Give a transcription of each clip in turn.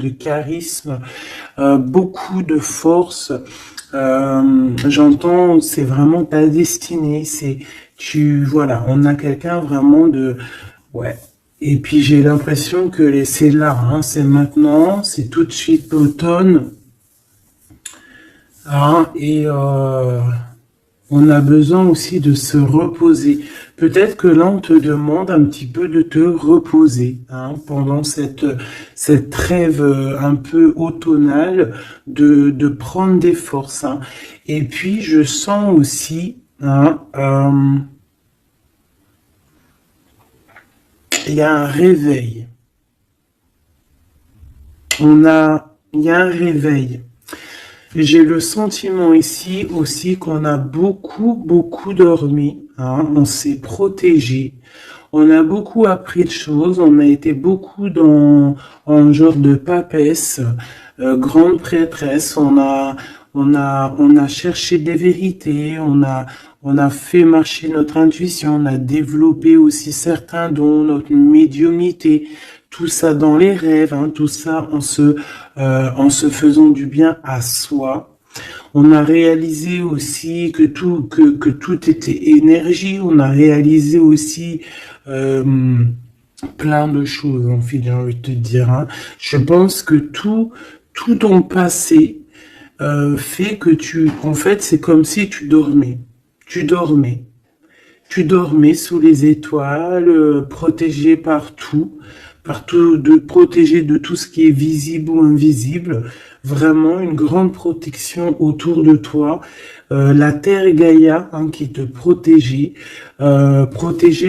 de charisme, beaucoup de force. J'entends, c'est vraiment ta destinée. Voilà, on a quelqu'un vraiment de, ouais. Et puis j'ai l'impression que c'est là, hein, c'est maintenant, c'est tout de suite l'automne, hein, et on a besoin aussi de se reposer. Peut-être que là, on te demande un petit peu de te reposer, hein, pendant cette trêve un peu automnale, de prendre des forces, hein. Et puis, je sens aussi, hein, il y a un réveil. Il y a un réveil. J'ai le sentiment ici aussi qu'on a beaucoup dormi, hein, on s'est protégé, on a beaucoup appris de choses, on a été beaucoup en genre de papesse, grande prêtresse, on a cherché des vérités, on a fait marcher notre intuition, on a développé aussi certains dons, notre médiumnité, tout ça dans les rêves, hein, tout ça en se faisant du bien à soi. On a réalisé aussi que tout était énergie. On a réalisé aussi plein de choses, en fait, j'ai envie de te dire, hein. Je pense que tout ton passé fait que en fait, c'est comme si tu dormais. Tu dormais. Tu dormais sous les étoiles, protégé partout, protégé de tout ce qui est visible ou invisible. Vraiment une grande protection autour de toi. La Terre Gaïa, hein, qui te protégeait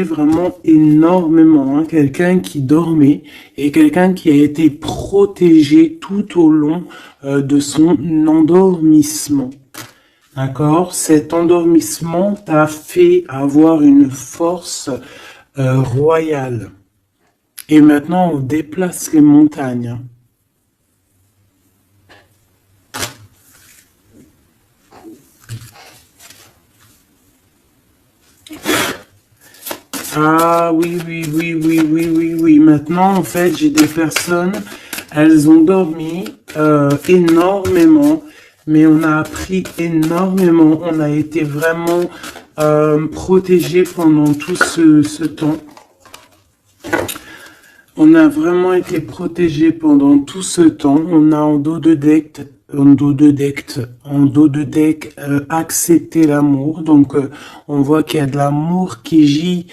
vraiment énormément, hein. Quelqu'un qui dormait et quelqu'un qui a été protégé tout au long de son endormissement. D'accord? Cet endormissement t'a fait avoir une force royale. Et maintenant, on déplace les montagnes. Ah oui. Maintenant, en fait, j'ai des personnes, elles ont dormi énormément, mais on a appris énormément. On a été vraiment protégés pendant tout ce temps. On a vraiment été protégés pendant tout ce temps. On a en dos de deck accepté l'amour. Donc on voit qu'il y a de l'amour qui gît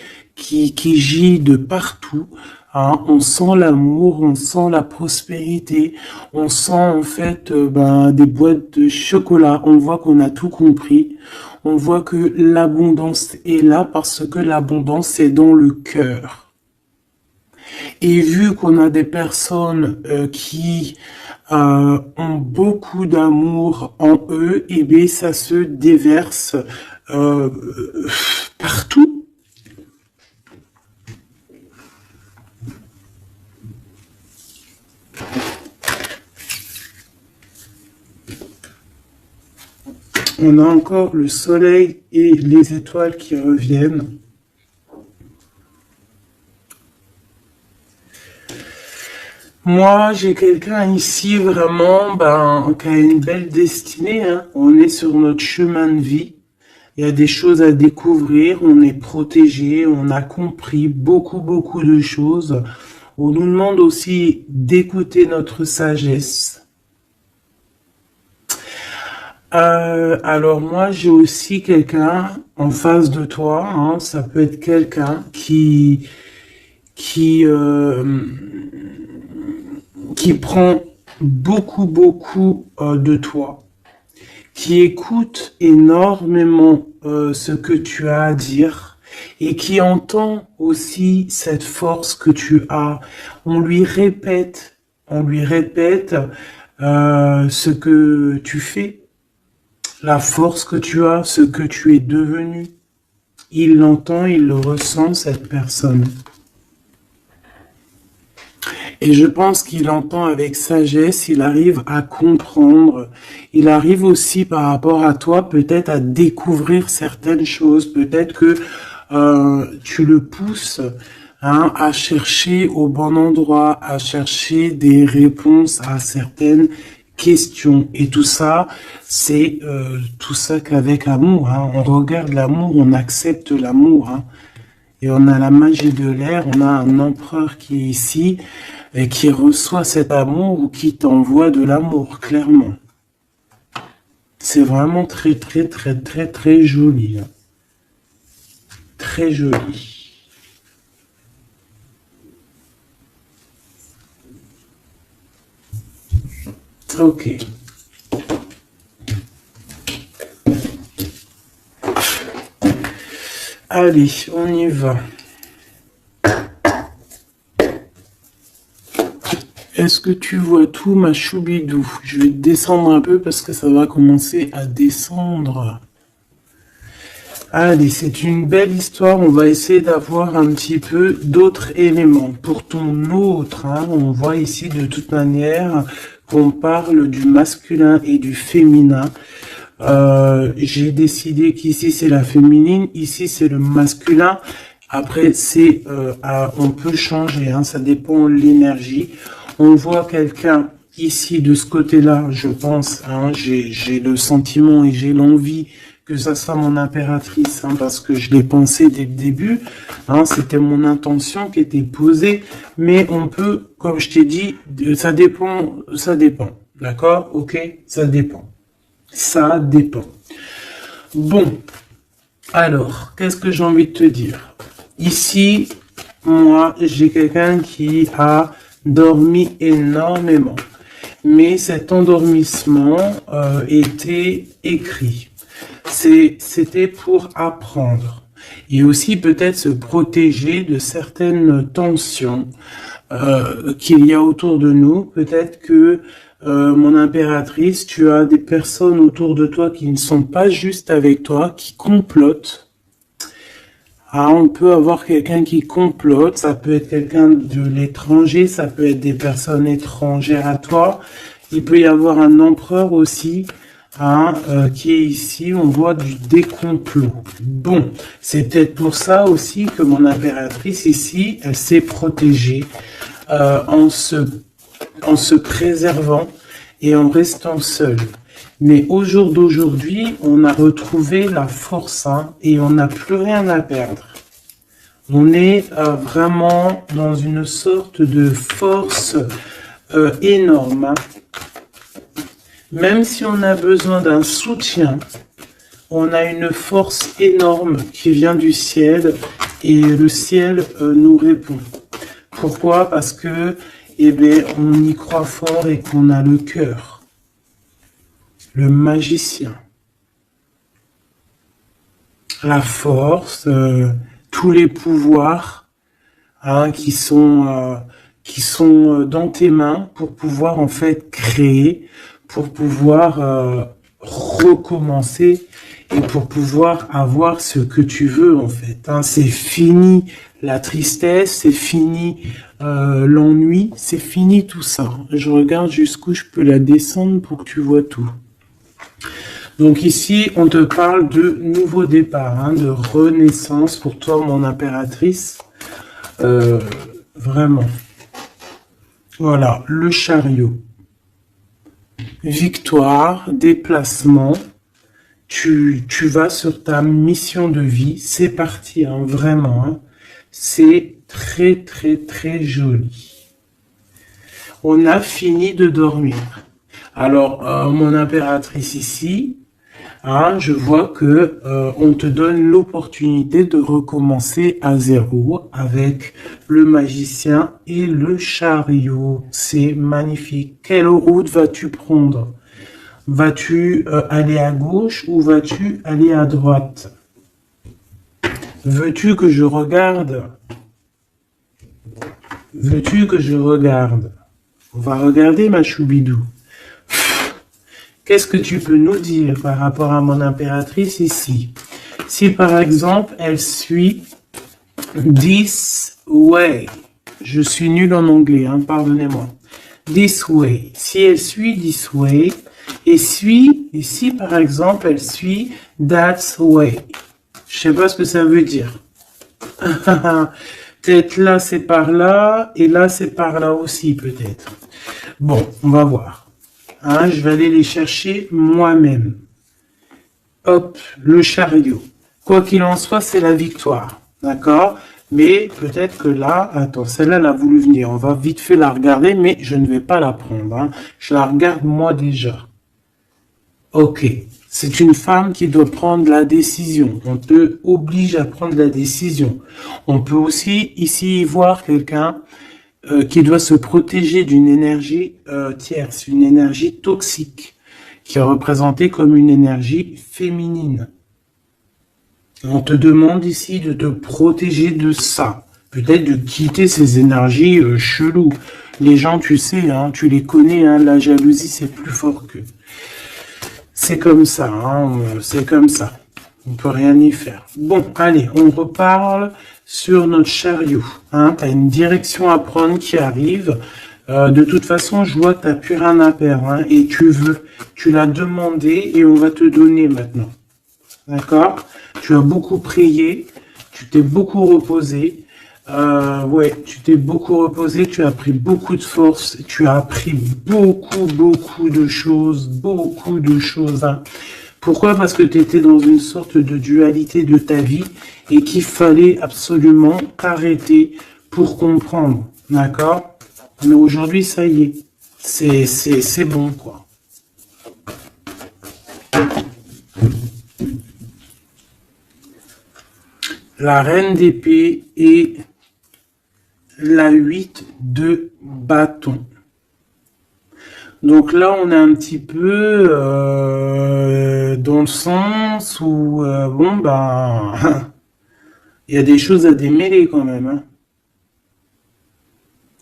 de partout. Hein. On sent l'amour, on sent la prospérité, on sent en fait des boîtes de chocolat. On voit qu'on a tout compris. On voit que l'abondance est là parce que l'abondance est dans le cœur. Et vu qu'on a des personnes qui ont beaucoup d'amour en eux, et bien ça se déverse partout. On a encore le soleil et les étoiles qui reviennent. Moi, j'ai quelqu'un ici vraiment qui a une belle destinée, hein. On est sur notre chemin de vie. Il y a des choses à découvrir. On est protégé. On a compris beaucoup de choses. On nous demande aussi d'écouter notre sagesse. Alors moi, j'ai aussi quelqu'un en face de toi, hein. Ça peut être quelqu'un qui prend beaucoup de toi, qui écoute énormément ce que tu as à dire et qui entend aussi cette force que tu as. On lui répète ce que tu fais, la force que tu as, ce que tu es devenu. Il l'entend, il le ressent, cette personne. Et je pense qu'il entend avec sagesse, il arrive à comprendre, il arrive aussi par rapport à toi peut-être à découvrir certaines choses, peut-être que tu le pousses hein, à chercher au bon endroit, à chercher des réponses à certaines questions. Et tout ça, c'est tout ça qu'avec amour. Hein. On regarde l'amour, on accepte l'amour. Hein. Et on a la magie de l'air, on a un empereur qui est ici et qui reçoit cet amour ou qui t'envoie de l'amour, clairement. C'est vraiment très, très, très, très, très joli. Hein. Très joli. Ok. Allez, on y va. Est-ce que tu vois tout, ma choubidou? Je vais descendre un peu parce que ça va commencer à descendre. Allez, c'est une belle histoire. On va essayer d'avoir un petit peu d'autres éléments. Pour ton autre, hein, on voit ici de toute manière qu'on parle du masculin et du féminin. J'ai décidé qu'ici c'est la féminine, ici c'est le masculin. Après, c'est on peut changer, hein, ça dépend de l'énergie. On voit quelqu'un ici de ce côté-là, je pense, hein, j'ai le sentiment et j'ai l'envie que ça soit mon impératrice, hein, parce que je l'ai pensé dès le début, hein, c'était mon intention qui était posée, mais on peut, comme je t'ai dit, ça dépend, d'accord, ok, ça dépend, Bon, alors, qu'est-ce que j'ai envie de te dire? Ici, moi, j'ai quelqu'un qui a dormi énormément, mais cet endormissement était écrit. C'était pour apprendre et aussi peut-être se protéger de certaines tensions qu'il y a autour de nous. Peut-être que mon impératrice, tu as des personnes autour de toi qui ne sont pas juste avec toi, qui complotent. Ah, on peut avoir quelqu'un qui complote, ça peut être quelqu'un de l'étranger, ça peut être des personnes étrangères à toi. Il peut y avoir un empereur aussi, hein, qui est ici, on voit des complots. Bon, c'est peut-être pour ça aussi que mon impératrice ici, elle s'est protégée en se préservant et en restant seule. Mais au jour d'aujourd'hui, on a retrouvé la force, hein, et on n'a plus rien à perdre. On est vraiment dans une sorte de force énorme. Hein. Même si on a besoin d'un soutien, on a une force énorme qui vient du ciel et le ciel nous répond. Pourquoi? Parce que, eh bien, on y croit fort et qu'on a le cœur. Le magicien. La force, tous les pouvoirs, hein, qui sont dans tes mains pour pouvoir en fait créer, pour pouvoir recommencer et pour pouvoir avoir ce que tu veux en fait. Hein. C'est fini la tristesse, c'est fini l'ennui, c'est fini tout ça. Je regarde jusqu'où je peux la descendre pour que tu vois tout. Donc ici, on te parle de nouveau départ, hein, de renaissance pour toi, mon impératrice. Vraiment. Voilà, le chariot. Victoire, déplacement. Tu vas sur ta mission de vie. C'est parti, hein, vraiment. Hein. C'est très, très, très joli. On a fini de dormir. Alors, mon impératrice ici, hein, je vois que on te donne l'opportunité de recommencer à zéro avec le magicien et le chariot. C'est magnifique. Quelle route vas-tu prendre? Vas-tu aller à gauche ou vas-tu aller à droite? Veux-tu que je regarde? Veux-tu que je regarde? On va regarder, ma choubidou. Qu'est-ce que tu peux nous dire par rapport à mon impératrice ici? Si par exemple, elle suit this way. Je suis nul en anglais, hein, pardonnez-moi. This way. Si elle suit this way, et si par exemple, elle suit that way. Je sais pas ce que ça veut dire. Peut-être là, c'est par là, et là, c'est par là aussi, peut-être. Bon, on va voir. Hein, je vais aller les chercher moi-même. Hop, le chariot. Quoi qu'il en soit, c'est la victoire. D'accord? Mais peut-être que là, attends, celle-là, elle a voulu venir. On va vite fait la regarder, mais je ne vais pas la prendre. Hein. Je la regarde moi déjà. Ok. C'est une femme qui doit prendre la décision. On te oblige à prendre la décision. On peut aussi ici voir quelqu'un qui doit se protéger d'une énergie tierce, une énergie toxique, qui est représentée comme une énergie féminine. On te demande ici de te protéger de ça. Peut-être de quitter ces énergies cheloues. Les gens, tu sais, hein, tu les connais, hein, la jalousie, c'est plus fort qu'eux. C'est comme ça, hein, c'est comme ça. On peut rien y faire. Bon, allez, on reparle sur notre chariot. Hein, tu as une direction à prendre qui arrive. De toute façon, je vois que tu n'as plus rien à perdre. Hein, et tu l'as demandé et on va te donner maintenant. D'accord? Tu as beaucoup prié, tu t'es beaucoup reposé. Ouais, tu t'es beaucoup reposé, tu as pris beaucoup de force, tu as appris beaucoup de choses, Hein. Pourquoi? Parce que tu étais dans une sorte de dualité de ta vie et qu'il fallait absolument t'arrêter pour comprendre. D'accord? Mais aujourd'hui, ça y est, c'est bon, quoi. La reine d'épée et la 8 de bâton. Donc là, on est un petit peu dans le sens où, bon, ben, il y a des choses à démêler quand même. Hein.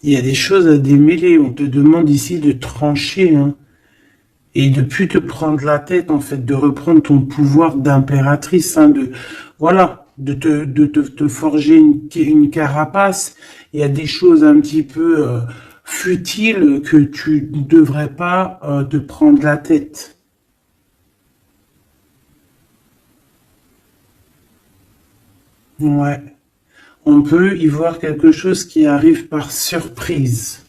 Il y a des choses à démêler. On te demande ici de trancher, hein, et de plus te prendre la tête, en fait, de reprendre ton pouvoir d'impératrice, hein, voilà. De te forger une carapace. Il y a des choses un petit peu futiles que tu ne devrais pas te prendre la tête. Ouais. On peut y voir quelque chose qui arrive par surprise.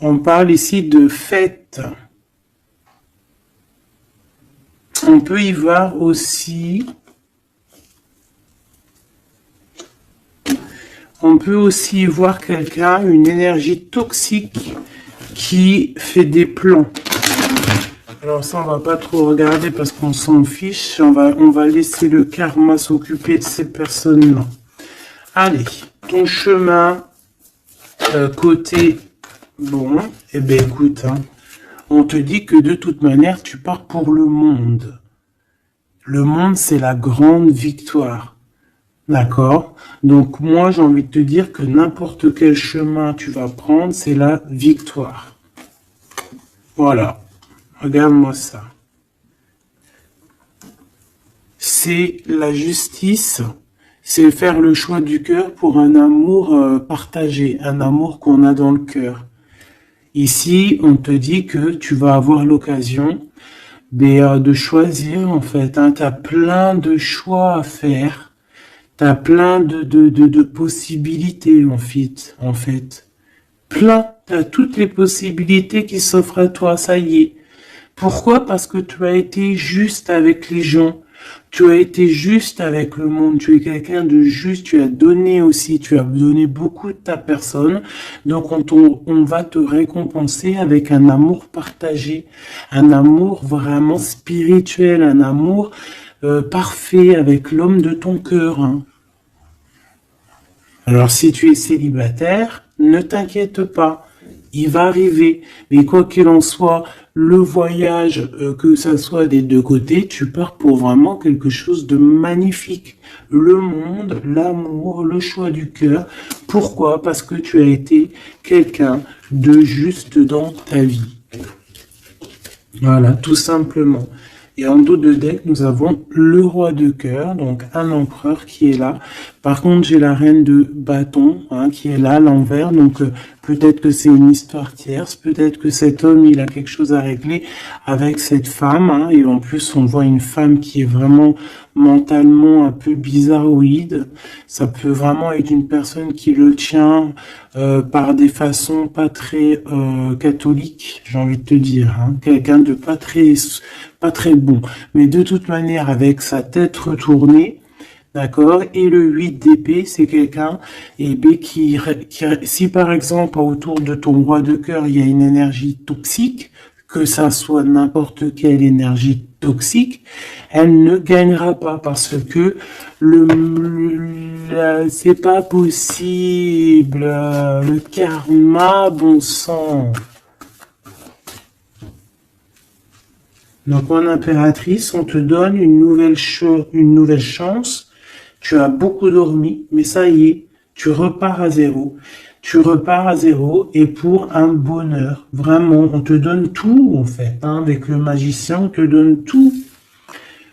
On parle ici de fête. On peut y voir aussi... On peut aussi voir quelqu'un, une énergie toxique qui fait des plans. Alors ça, on va pas trop regarder parce qu'on s'en fiche. On va laisser le karma s'occuper de ces personnes-là. Allez, ton chemin côté... Bon, eh bien écoute, hein, on te dit que de toute manière, tu pars pour le monde. Le monde, c'est la grande victoire. D'accord? Donc moi, j'ai envie de te dire que n'importe quel chemin tu vas prendre, c'est la victoire. Voilà. Regarde-moi ça. C'est la justice, c'est faire le choix du cœur pour un amour partagé, un amour qu'on a dans le cœur. Ici, on te dit que tu vas avoir l'occasion de choisir, en fait. Hein, tu as plein de choix à faire. Tu as plein de possibilités, en fait. Plein. Tu as toutes les possibilités qui s'offrent à toi, ça y est. Pourquoi? Parce que tu as été juste avec les gens. Tu as été juste avec le monde, tu es quelqu'un de juste, tu as donné aussi, tu as donné beaucoup de ta personne, donc on va te récompenser avec un amour partagé, un amour vraiment spirituel, un amour parfait avec l'homme de ton cœur. Hein. Alors si tu es célibataire, ne t'inquiète pas. Il va arriver, mais quoi qu'il en soit, le voyage, que ça soit des deux côtés, tu pars pour vraiment quelque chose de magnifique. Le monde, l'amour, le choix du cœur. Pourquoi? Parce que tu as été quelqu'un de juste dans ta vie. Voilà, tout simplement. Et en dos de deck, nous avons le roi de cœur, donc un empereur qui est là Par contre, j'ai la reine de bâton hein, qui est là, à l'envers. Donc, peut-être que c'est une histoire tierce. Peut-être que cet homme, il a quelque chose à régler avec cette femme. Hein, et en plus, on voit une femme qui est vraiment mentalement un peu bizarroïde. Ça peut vraiment être une personne qui le tient par des façons pas très catholiques, j'ai envie de te dire. Hein, quelqu'un de pas très bon. Mais de toute manière, avec sa tête retournée, d'accord. Et le 8 d'épée, c'est quelqu'un si par exemple autour de ton roi de cœur, il y a une énergie toxique, que ça soit n'importe quelle énergie toxique, elle ne gagnera pas parce que c'est pas possible. Le karma, bon sang. Donc en impératrice, on te donne une nouvelle chance. Tu as beaucoup dormi, mais ça y est, tu repars à zéro. Tu repars à zéro et pour un bonheur. Vraiment, on te donne tout en fait. Hein, avec le magicien, on te donne tout.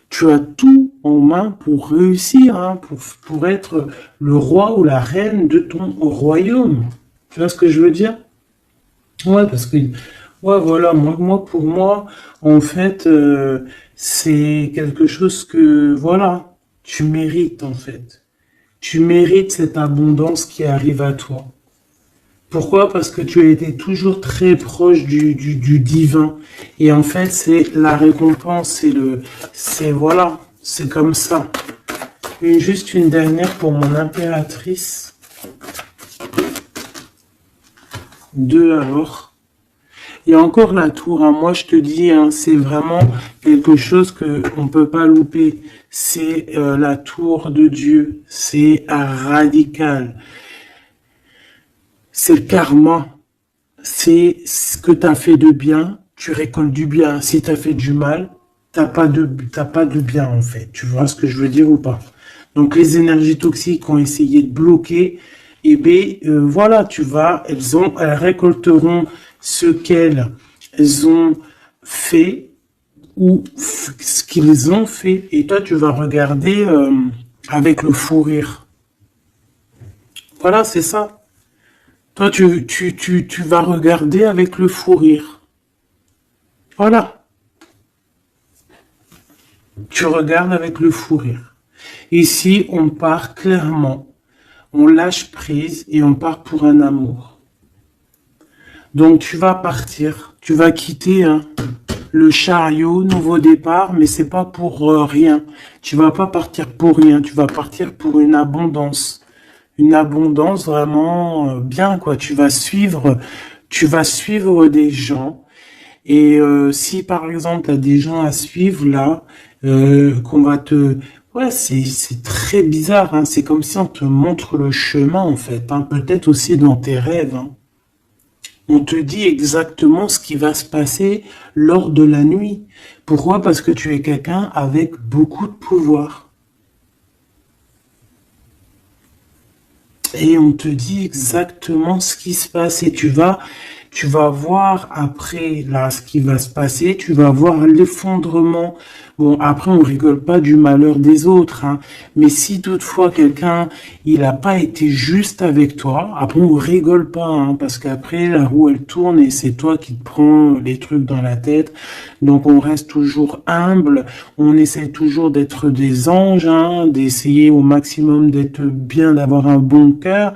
Tu as tout en main pour réussir, hein, pour être le roi ou la reine de ton royaume. Tu vois ce que je veux dire? Ouais, parce que ouais, voilà, pour moi, en fait, c'est quelque chose que, voilà, tu mérites, en fait. Tu mérites cette abondance qui arrive à toi. Pourquoi? Parce que tu as été toujours très proche du divin. Et en fait, c'est la récompense, voilà, c'est comme ça. Juste une dernière pour mon impératrice. Deux alors. Il y a encore la tour, hein. Moi je te dis, hein, c'est vraiment quelque chose que on peut pas louper. C'est la tour de Dieu, c'est radical. C'est le karma, c'est ce que tu as fait de bien, tu récoltes du bien. Si tu as fait du mal, t'as pas de bien en fait. Tu vois ce que je veux dire ou pas? Donc les énergies toxiques ont essayé de bloquer, et bien voilà, elles récolteront ce qu'elles ont fait ou ce qu'ils ont fait, et toi tu vas regarder avec le fou rire. Voilà, c'est ça. Toi tu vas regarder avec le fou rire. Voilà, tu regardes avec le fou rire. Ici, on part clairement, on lâche prise et on part pour un amour. Donc tu vas partir, tu vas quitter le chariot, nouveau départ, mais c'est pas pour rien. Tu vas pas partir pour rien, tu vas partir pour une abondance. Une abondance vraiment bien, quoi. Tu vas suivre des gens. Et si par exemple tu as des gens à suivre là, qu'on va te... Ouais, c'est très bizarre, hein. C'est comme si on te montre le chemin en fait, hein. Peut-être aussi dans tes rêves, hein. On te dit exactement ce qui va se passer lors de la nuit. Pourquoi? Parce que tu es quelqu'un avec beaucoup de pouvoir. Et on te dit exactement ce qui se passe et tu vas voir après là ce qui va se passer, tu vas voir l'effondrement. Bon, après on rigole pas du malheur des autres, hein, mais si toutefois quelqu'un il a pas été juste avec toi, après on rigole pas, hein, parce qu'après la roue elle tourne et c'est toi qui te prends les trucs dans la tête. Donc on reste toujours humble, on essaie toujours d'être des anges, hein, d'essayer au maximum d'être bien, d'avoir un bon cœur.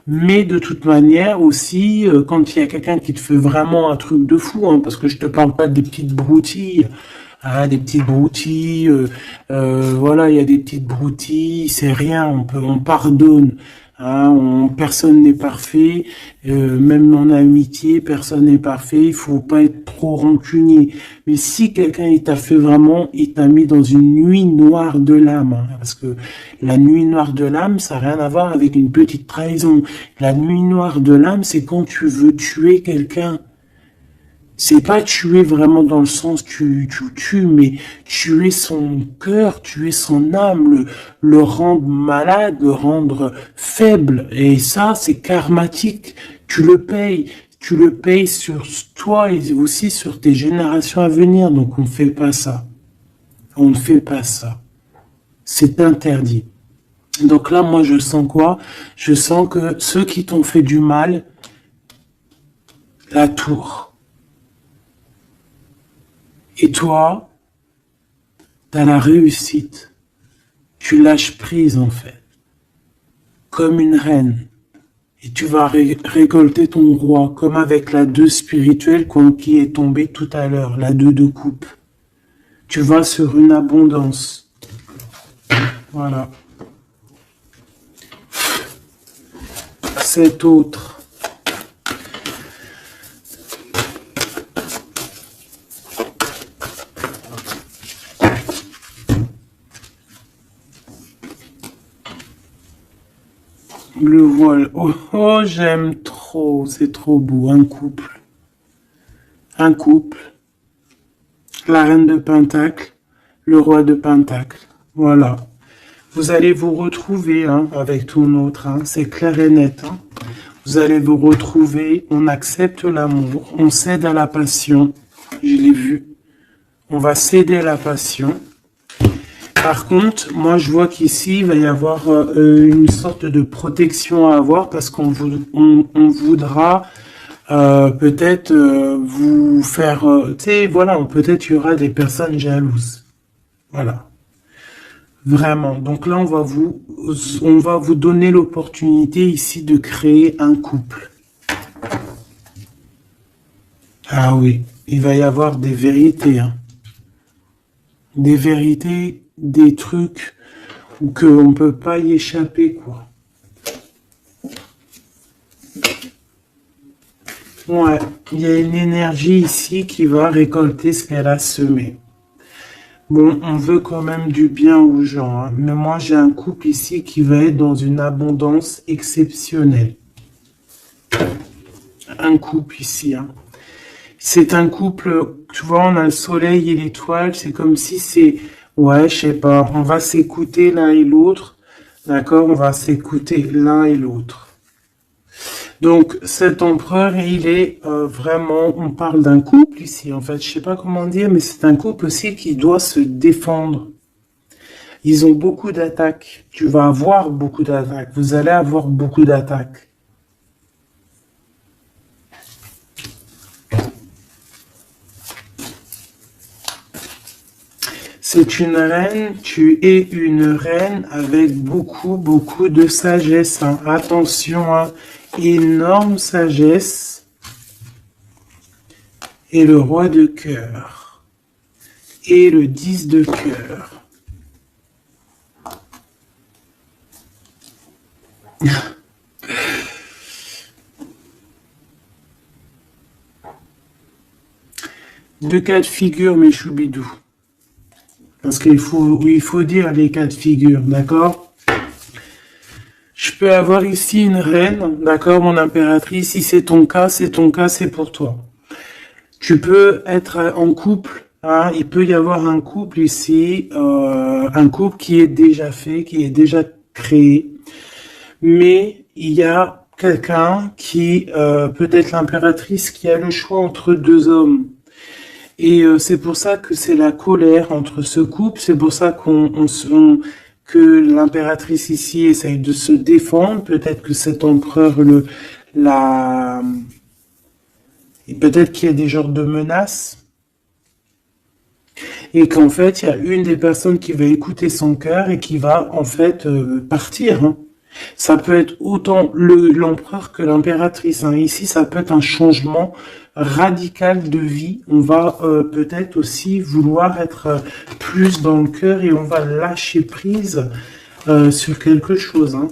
Mais de toute manière aussi, quand il y a quelqu'un qui te fait vraiment un truc de fou, hein, parce que je te parle pas des petites broutilles, hein, des petites broutilles, voilà, il y a des petites broutilles, c'est rien, on pardonne. Hein, personne n'est parfait, même en amitié, personne n'est parfait. Il faut pas être trop rancunier. Mais si quelqu'un il t'a fait vraiment, il t'a mis dans une nuit noire de l'âme, hein, parce que la nuit noire de l'âme, ça n'a rien à voir avec une petite trahison. La nuit noire de l'âme, c'est quand tu veux tuer quelqu'un. C'est pas tuer vraiment dans le sens tu tues, mais tuer son cœur, tuer son âme, le rendre malade, le rendre faible. Et ça, c'est karmatique. Tu le payes sur toi et aussi sur tes générations à venir. Donc on ne fait pas ça. On ne fait pas ça. C'est interdit. Donc là, moi, je sens quoi? Je sens que ceux qui t'ont fait du mal, la tour. Et toi, t'as la réussite. Tu lâches prise, en fait. Comme une reine. Et tu vas récolter ton roi, comme avec la 2 spirituelle qui est tombée tout à l'heure, la 2 de coupe. Tu vas sur une abondance. Voilà. Cet autre. Le voile. Oh, oh, j'aime trop. C'est trop beau. Un couple. Un couple. La reine de Pentacle. Le roi de Pentacle. Voilà. Vous allez vous retrouver hein, avec ton autre. Hein. C'est clair et net. Hein. Vous allez vous retrouver. On accepte l'amour. On cède à la passion. Je l'ai vu. On va céder à la passion. Par contre, moi je vois qu'ici, il va y avoir une sorte de protection à avoir parce qu'on on voudra peut-être vous faire... tu sais, voilà, peut-être il y aura des personnes jalouses. Voilà. Vraiment. Donc là, on va vous donner l'opportunité ici de créer un couple. Ah oui, il va y avoir des vérités. Hein. Des vérités, des trucs ou qu'on ne peut pas y échapper, quoi. Ouais, il y a une énergie ici qui va récolter ce qu'elle a semé. Bon, on veut quand même du bien aux gens, hein, mais moi j'ai un couple ici qui va être dans une abondance exceptionnelle. Un couple ici, hein. C'est un couple, tu vois, on a le soleil et l'étoile, c'est comme si c'est, ouais, je sais pas, on va s'écouter l'un et l'autre, d'accord, on va s'écouter l'un et l'autre. Donc cet empereur, il est vraiment, on parle d'un couple ici, en fait, je sais pas comment dire, mais c'est un couple aussi qui doit se défendre. Ils ont beaucoup d'attaques, tu vas avoir beaucoup d'attaques, vous allez avoir beaucoup d'attaques. C'est une reine, tu es une reine avec beaucoup, beaucoup de sagesse. Hein. Attention, hein. Énorme sagesse. Et le roi de cœur. Et le 10 de cœur. Deux cas de figure, mes choubidous. Parce qu'il faut dire les cas de figure, d'accord? Je peux avoir ici une reine, d'accord, mon impératrice. Si c'est ton cas, c'est ton cas, c'est pour toi. Tu peux être en couple. Hein, il peut y avoir un couple ici, un couple qui est déjà fait, qui est déjà créé. Mais il y a quelqu'un qui, peut-être l'impératrice, qui a le choix entre deux hommes. Et c'est pour ça que c'est la colère entre ce couple, c'est pour ça que l'impératrice ici essaye de se défendre, peut-être que cet empereur et peut-être qu'il y a des genres de menaces, et qu'en fait, il y a une des personnes qui va écouter son cœur et qui va en fait partir. Hein. Ça peut être autant l'empereur que l'impératrice. Hein. Ici, ça peut être un changement radical de vie. On va peut-être aussi vouloir être plus dans le cœur et on va lâcher prise sur quelque chose. Hein.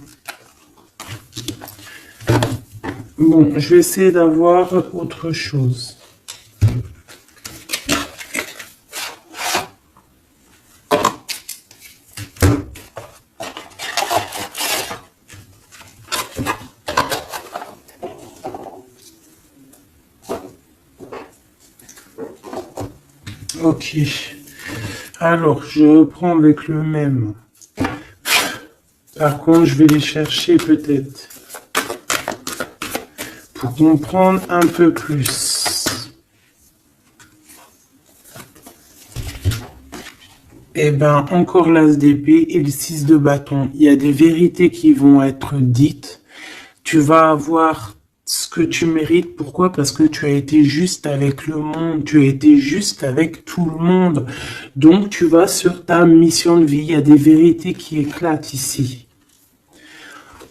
Bon, je vais essayer d'avoir autre chose. Ok. Alors, je reprends avec le même. Par contre, je vais les chercher peut-être. Pour comprendre un peu plus. Eh ben, encore l'as d'épée et le 6 de bâton. Il y a des vérités qui vont être dites. Tu vas avoir ce que tu mérites. Pourquoi? Parce que tu as été juste avec le monde. Tu as été juste avec tout le monde. Donc, tu vas sur ta mission de vie. Il y a des vérités qui éclatent ici.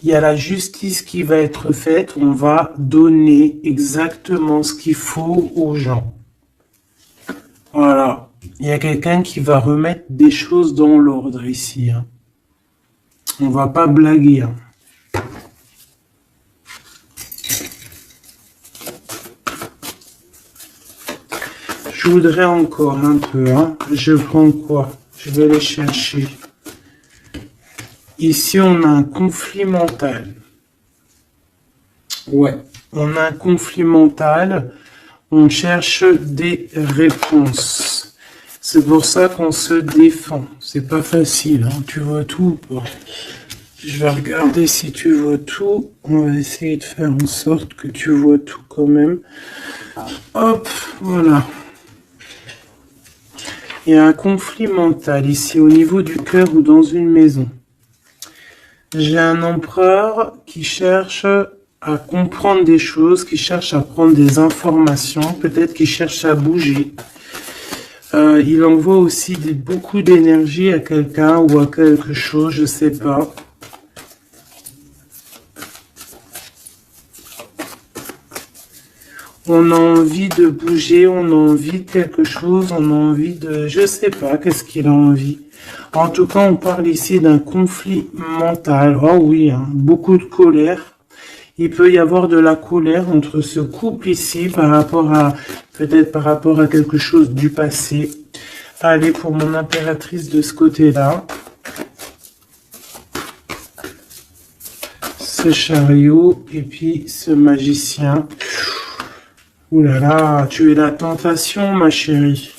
Il y a la justice qui va être faite. On va donner exactement ce qu'il faut aux gens. Voilà. Il y a quelqu'un qui va remettre des choses dans l'ordre ici. Hein. On va pas blaguer. Hein. Je voudrais encore un peu. Hein. Je prends quoi? Je vais aller chercher. Ici, on a un conflit mental. Ouais, on a un conflit mental. On cherche des réponses. C'est pour ça qu'on se défend. C'est pas facile. Hein. Tu vois tout ou pas? Je vais regarder si tu vois tout. On va essayer de faire en sorte que tu vois tout quand même. Hop, voilà. Il y a un conflit mental ici au niveau du cœur ou dans une maison. J'ai un empereur qui cherche à comprendre des choses, qui cherche à prendre des informations, peut-être qui cherche à bouger. Il envoie aussi beaucoup d'énergie à quelqu'un ou à quelque chose, je sais pas. On a envie de bouger, on a envie de quelque chose, on a envie de... Je sais pas, qu'est-ce qu'il a envie. En tout cas, on parle ici d'un conflit mental. Oh oui, hein, beaucoup de colère. Il peut y avoir de la colère entre ce couple ici par rapport à... Peut-être par rapport à quelque chose du passé. Allez, pour mon impératrice de ce côté-là. Ce chariot et puis ce magicien. Ouh là là, tu es la tentation, ma chérie.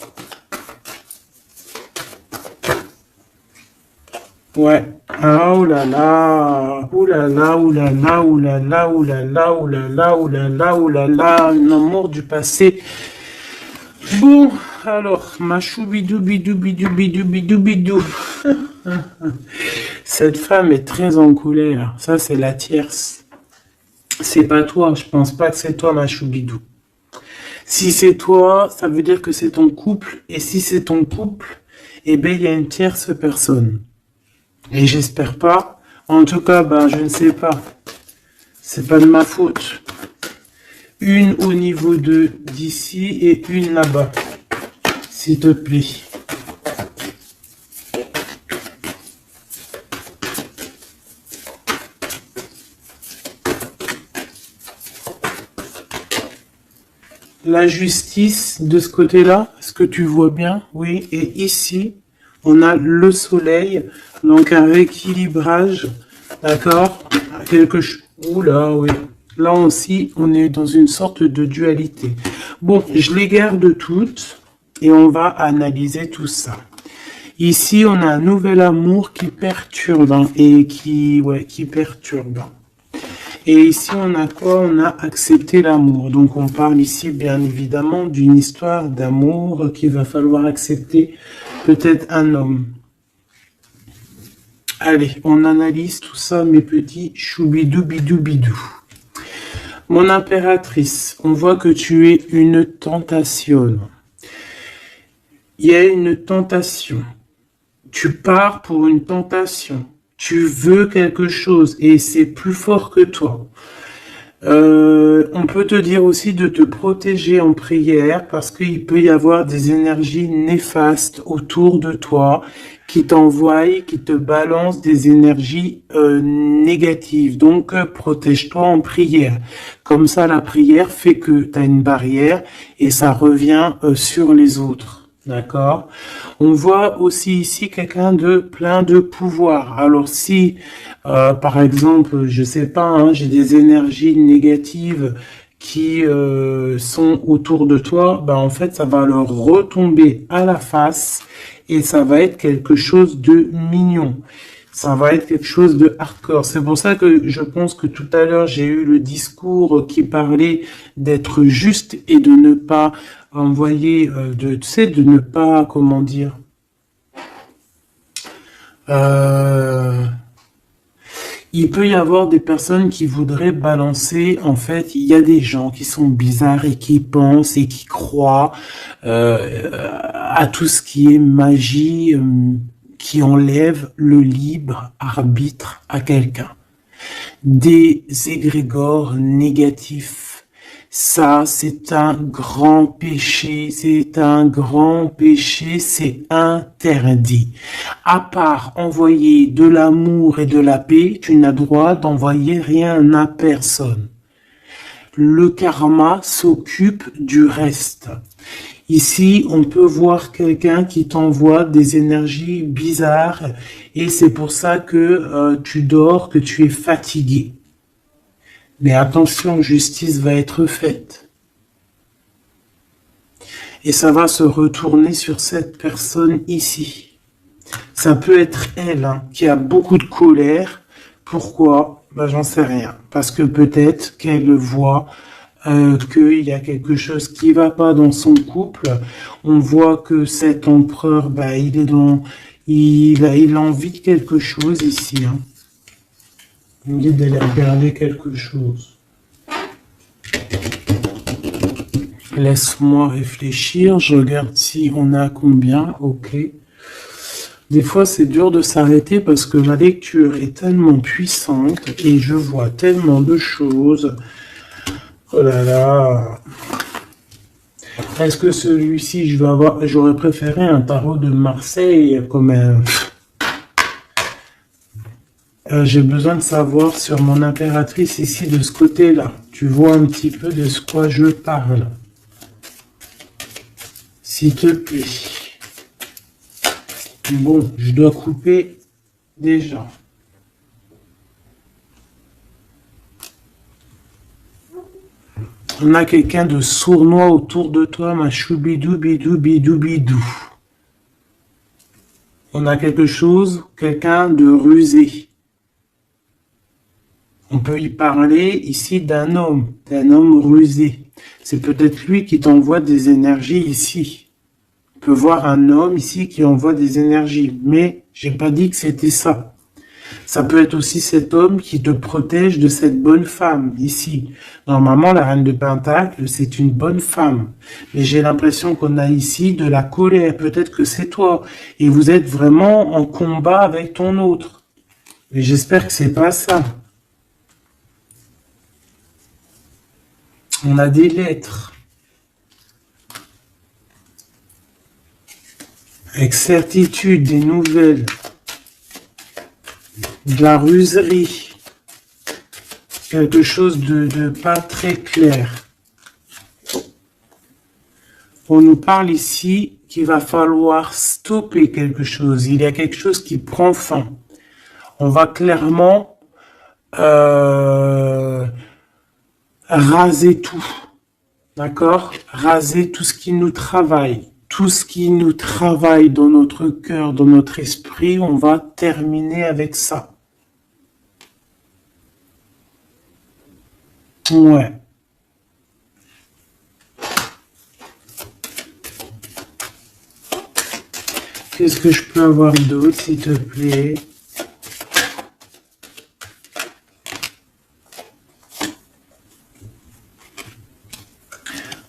Ouais. Ah, oh là là. Ouh là là, ouh là là, ouh là là, ouh là là, ouh là là, ouh là là, ouh là là. Un amour du passé. Bon, alors, ma choubidou, bidou, bidou, bidou, bidou, bidou. Cette femme est très en colère. Ça, c'est la tierce. C'est pas toi. Je pense pas que c'est toi, ma choubidou. Si c'est toi, ça veut dire que c'est ton couple. Et si c'est ton couple, eh ben, il y a une tierce personne. Et j'espère pas. En tout cas, ben, je ne sais pas. C'est pas de ma faute. Une au niveau d'ici et une là-bas. S'il te plaît. La justice de ce côté-là, est-ce que tu vois bien? Oui, et ici, on a le soleil, donc un rééquilibrage, d'accord? Quelque chose. Oula, oui. Là aussi, on est dans une sorte de dualité. Bon, je les garde toutes et on va analyser tout ça. Ici, on a un nouvel amour qui perturbe hein, et qui perturbe. Et ici, on a quoi? On a accepté l'amour. Donc, on parle ici, bien évidemment, d'une histoire d'amour qu'il va falloir accepter peut-être un homme. Allez, on analyse tout ça, mes petits choubidou bidou bidou. Mon impératrice, on voit que tu es une tentation. Il y a une tentation. Tu pars pour une tentation. Tu veux quelque chose et c'est plus fort que toi. On peut te dire aussi de te protéger en prière parce qu'il peut y avoir des énergies néfastes autour de toi qui t'envoient, qui te balancent des énergies négatives. Donc, protège-toi en prière. Comme ça, la prière fait que tu as une barrière et ça revient sur les autres. D'accord. On voit aussi ici quelqu'un de plein de pouvoir. Alors si, par exemple, je sais pas, hein, j'ai des énergies négatives qui sont autour de toi, ben en fait, ça va leur retomber à la face et ça va être quelque chose de mignon. Ça va être quelque chose de hardcore. C'est pour ça que je pense que tout à l'heure, j'ai eu le discours qui parlait d'être juste et de ne pas envoyer, tu sais, de ne pas, comment dire, Euh, il peut y avoir des personnes qui voudraient balancer. En fait, il y a des gens qui sont bizarres et qui pensent et qui croient à tout ce qui est magie, qui enlève le libre arbitre à quelqu'un. Des égrégores négatifs. Ça, c'est un grand péché, c'est un grand péché, c'est interdit. À part envoyer de l'amour et de la paix, tu n'as droit d'envoyer rien à personne. Le karma s'occupe du reste. Ici, on peut voir quelqu'un qui t'envoie des énergies bizarres et c'est pour ça que tu dors, que tu es fatigué. Mais attention, justice va être faite. Et ça va se retourner sur cette personne ici. Ça peut être elle qui a beaucoup de colère. Pourquoi? Ben, j'en sais rien. Parce que peut-être qu'elle voit qu'il y a quelque chose qui va pas dans son couple. On voit que cet empereur, bah, il a envie de quelque chose ici. Il me dit d'aller regarder quelque chose. Laisse-moi réfléchir. Je regarde si on a combien. Ok. Des fois, c'est dur de s'arrêter parce que la lecture est tellement puissante et je vois tellement de choses. Oh là là. Est-ce que celui-ci, j'aurais préféré un tarot de Marseille comme un... j'ai besoin de savoir sur mon impératrice ici de ce côté-là. Tu vois un petit peu de ce quoi je parle. S'il te plaît. Bon, je dois couper déjà. On a quelqu'un de sournois autour de toi, ma choubidou, bidou, bidou, bidou. On a quelque chose, quelqu'un de rusé. On peut y parler ici d'un homme rusé. C'est peut-être lui qui t'envoie des énergies ici. On peut voir un homme ici qui envoie des énergies, mais j'ai pas dit que c'était ça. Ça peut être aussi cet homme qui te protège de cette bonne femme, ici. Normalement, la reine de Pentacle, c'est une bonne femme. Mais j'ai l'impression qu'on a ici de la colère. Peut-être que c'est toi. Et vous êtes vraiment en combat avec ton autre. Mais j'espère que c'est pas ça. On a des lettres. Avec certitude, des nouvelles. De la ruserie. Quelque chose de pas très clair. On nous parle ici qu'il va falloir stopper quelque chose. Il y a quelque chose qui prend fin. On va clairement raser tout. D'accord? Raser tout ce qui nous travaille. Tout ce qui nous travaille dans notre cœur, dans notre esprit, on va terminer avec ça. Ouais. Qu'est-ce que je peux avoir d'autre, s'il te plaît?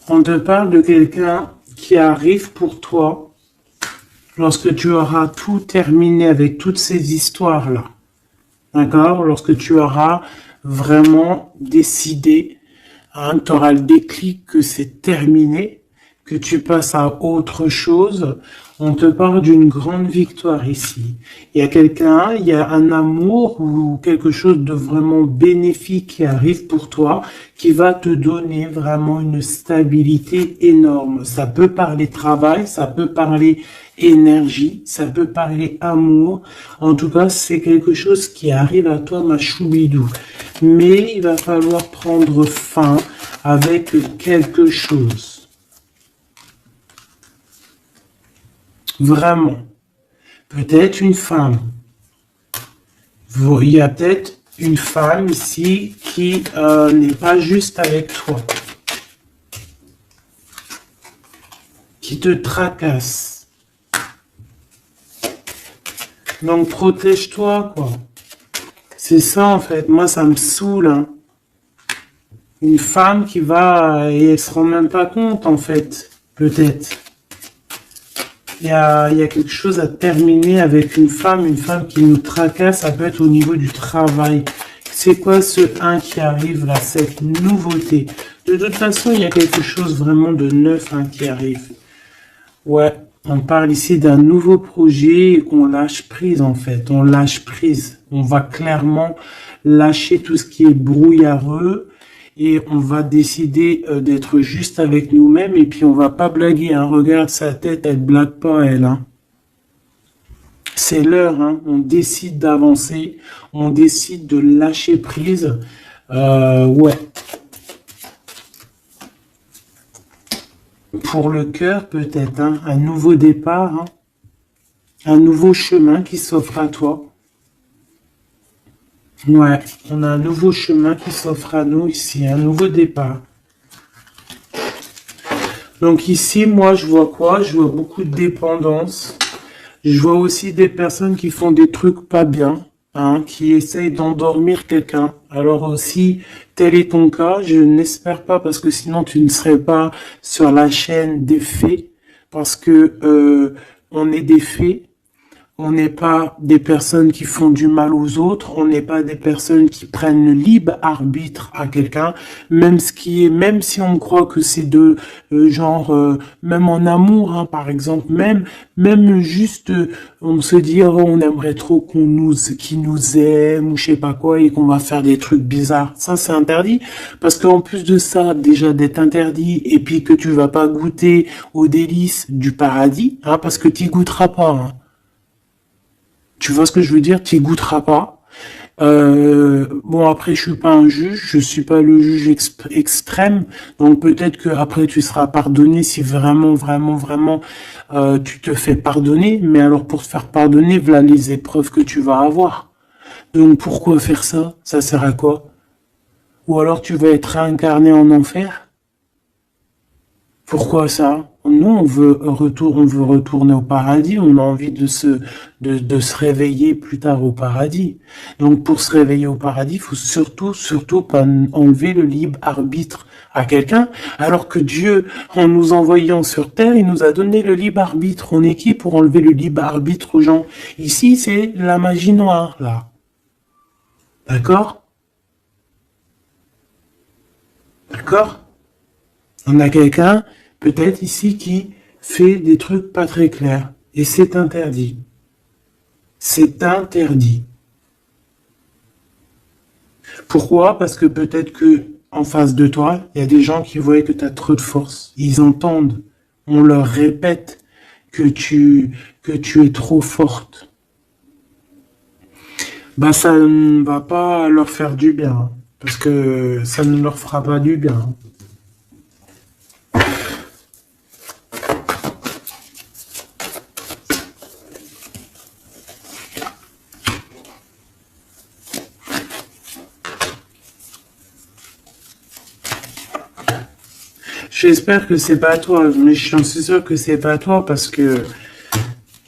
On te parle de quelqu'un qui arrive pour toi lorsque tu auras tout terminé avec toutes ces histoires-là. D'accord? Lorsque tu auras vraiment décidé, tu auras le déclic que c'est terminé, que tu passes à autre chose. On te parle d'une grande victoire ici. Il y a quelqu'un, il y a un amour ou quelque chose de vraiment bénéfique qui arrive pour toi, qui va te donner vraiment une stabilité énorme. Ça peut parler travail, ça peut parler énergie, ça peut parler amour. En tout cas, c'est quelque chose qui arrive à toi, ma choubidou. Mais il va falloir prendre fin avec quelque chose. Vraiment. Peut-être une femme. Il y a peut-être une femme ici qui n'est pas juste avec toi. Qui te tracasse. Donc protège-toi, quoi. C'est ça, en fait. Moi, ça me saoule, hein. Une femme qui va, et elle se rend même pas compte, en fait. Peut-être. Il y a quelque chose à terminer avec une femme qui nous tracasse, ça peut être au niveau du travail. C'est quoi ce 1 qui arrive là, cette nouveauté? De toute façon, il y a quelque chose vraiment de neuf qui arrive. Ouais, on parle ici d'un nouveau projet, on lâche prise en fait, on lâche prise. On va clairement lâcher tout ce qui est brouillareux et on va décider d'être juste avec nous-mêmes et puis on va pas blaguer, hein. Regarde sa tête, elle blague pas elle, hein. C'est l'heure, hein. On décide d'avancer, on décide de lâcher prise. Ouais. Pour le cœur, peut-être, hein, un nouveau départ, hein, un nouveau chemin qui s'offre à toi. Ouais, on a un nouveau chemin qui s'offre à nous ici, un nouveau départ. Donc ici, moi, je vois quoi? Je vois beaucoup de dépendance. Je vois aussi des personnes qui font des trucs pas bien, hein, qui essayent d'endormir quelqu'un. Alors aussi, tel est ton cas, je n'espère pas parce que sinon tu ne serais pas sur la chaîne des faits, parce que on est des faits. On n'est pas des personnes qui font du mal aux autres, on n'est pas des personnes qui prennent le libre arbitre à quelqu'un, même si on croit que c'est de même en amour, hein, par exemple, même juste, on se dit, oh, on aimerait trop qu'il nous aime ou je sais pas quoi et qu'on va faire des trucs bizarres. Ça, c'est interdit parce qu'en plus de ça, déjà d'être interdit et puis que tu vas pas goûter aux délices du paradis, hein, parce que tu goûteras pas, hein. Tu vois ce que je veux dire? Tu goûteras pas. Bon, après, je suis pas un juge, je suis pas le juge extrême, donc peut-être que après tu seras pardonné si vraiment, tu te fais pardonner. Mais alors pour te faire pardonner, voilà les épreuves que tu vas avoir. Donc pourquoi faire ça? Ça sert à quoi? Ou alors tu vas être réincarné en enfer? Pourquoi ça? Nous, on veut retourner au paradis, on a envie de se réveiller plus tard au paradis. Donc, pour se réveiller au paradis, il faut surtout pas enlever le libre arbitre à quelqu'un, alors que Dieu, en nous envoyant sur terre, il nous a donné le libre arbitre. On est qui pour enlever le libre arbitre aux gens? Ici, c'est la magie noire, là. D'accord? D'accord? On a quelqu'un, peut-être ici, qui fait des trucs pas très clairs. Et c'est interdit. C'est interdit. Pourquoi? Parce que peut-être que en face de toi, il y a des gens qui voient que tu as trop de force. Ils entendent. On leur répète que tu es trop forte. Bah, ça ne va pas leur faire du bien. Parce que ça ne leur fera pas du bien. J'espère que c'est pas toi, mais je suis sûr que c'est pas toi parce que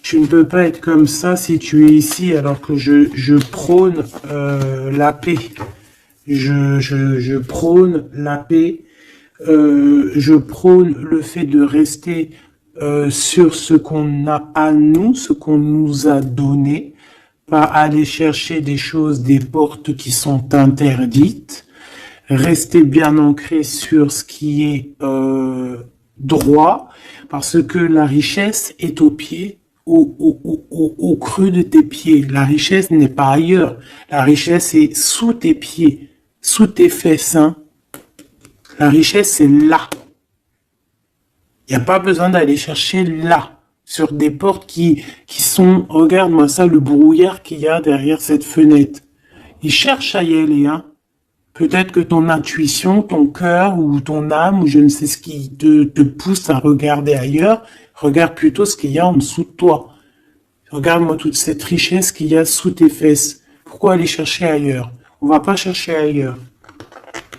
tu ne peux pas être comme ça si tu es ici alors que je prône la paix. Je prône la paix. Je prône le fait de rester sur ce qu'on a à nous, ce qu'on nous a donné, pas aller chercher des choses, des portes qui sont interdites. Rester bien ancré sur ce qui est droit, parce que la richesse est au pied, au creux de tes pieds. La richesse n'est pas ailleurs. La richesse est sous tes pieds, sous tes fesses. Hein. La richesse, c'est là. Il n'y a pas besoin d'aller chercher là, sur des portes qui sont... Regarde-moi ça, le brouillard qu'il y a derrière cette fenêtre. Il cherche à y aller, hein. Peut-être que ton intuition, ton cœur ou ton âme ou je ne sais ce qui te pousse à regarder ailleurs, regarde plutôt ce qu'il y a en dessous de toi. Regarde-moi toute cette richesse qu'il y a sous tes fesses. Pourquoi aller chercher ailleurs? On va pas chercher ailleurs.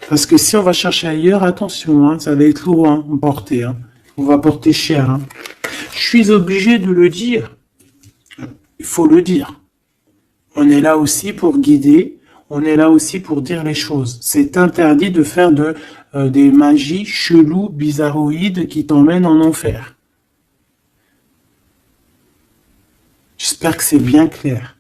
Parce que si on va chercher ailleurs, attention, hein, ça va être lourd hein, à porter. Hein. On va porter cher. Hein. Je suis obligé de le dire. Il faut le dire. On est là aussi pour guider, on est là aussi pour dire les choses. C'est interdit de faire des magies cheloues, bizarroïdes qui t'emmènent en enfer. J'espère que c'est bien clair.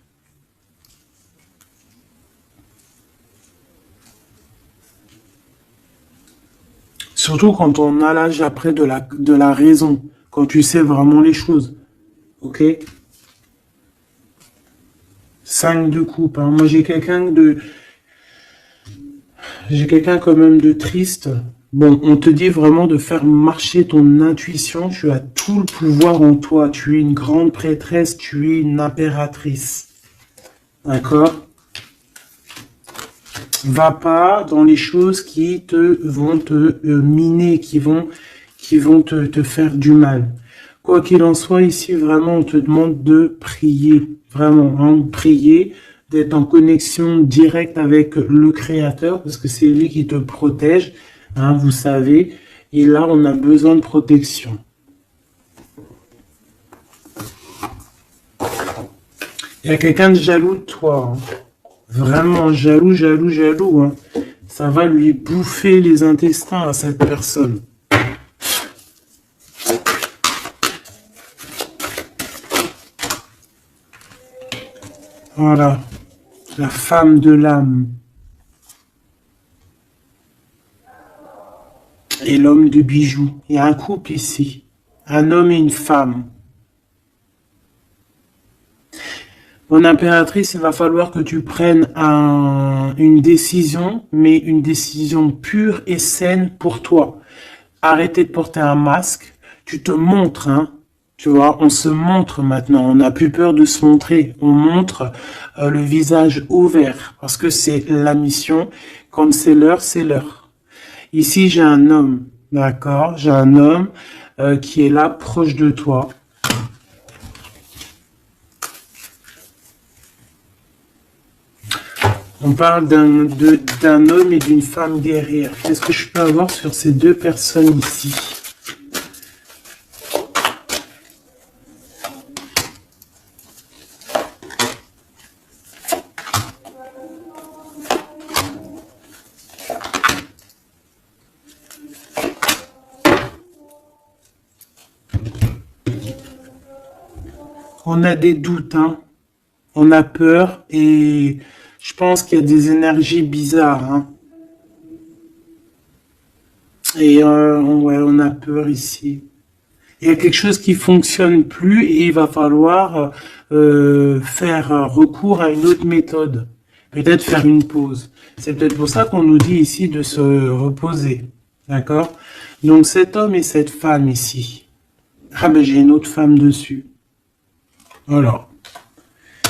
Surtout quand on a l'âge après de la raison, quand tu sais vraiment les choses. Ok? 5 de coupe. Hein. Moi, j'ai quelqu'un quand même de triste. Bon, on te dit vraiment de faire marcher ton intuition. Tu as tout le pouvoir en toi. Tu es une grande prêtresse. Tu es une impératrice. D'accord? Va pas dans les choses qui vont te miner, qui vont te faire du mal. Quoi qu'il en soit, ici, vraiment, on te demande de prier. Vraiment, hein, prier, d'être en connexion directe avec le Créateur, parce que c'est lui qui te protège, hein, vous savez. Et là, on a besoin de protection. Il y a quelqu'un de jaloux de toi. Hein. Vraiment jaloux, jaloux, jaloux. Hein. Ça va lui bouffer les intestins à cette personne. Voilà, la femme de l'âme. Et l'homme de bijoux. Il y a un couple ici. Un homme et une femme. Mon impératrice, il va falloir que tu prennes une décision, mais une décision pure et saine pour toi. Arrêtez de porter un masque. Tu te montres, hein. Tu vois, on se montre maintenant. On n'a plus peur de se montrer. On montre le visage ouvert parce que c'est la mission. Quand c'est l'heure, c'est l'heure. Ici, j'ai un homme, d'accord? J'ai un homme qui est là, proche de toi. On parle d'un homme et d'une femme guerrière. Qu'est-ce que je peux avoir sur ces deux personnes ici? On a des doutes, hein. On a peur et je pense qu'il y a des énergies bizarres, hein. Et ouais, on a peur ici. Il y a quelque chose qui fonctionne plus et il va falloir faire recours à une autre méthode. Peut-être faire une pause. C'est peut-être pour ça qu'on nous dit ici de se reposer. D'accord? Donc cet homme et cette femme ici. Ah ben j'ai une autre femme dessus. Alors.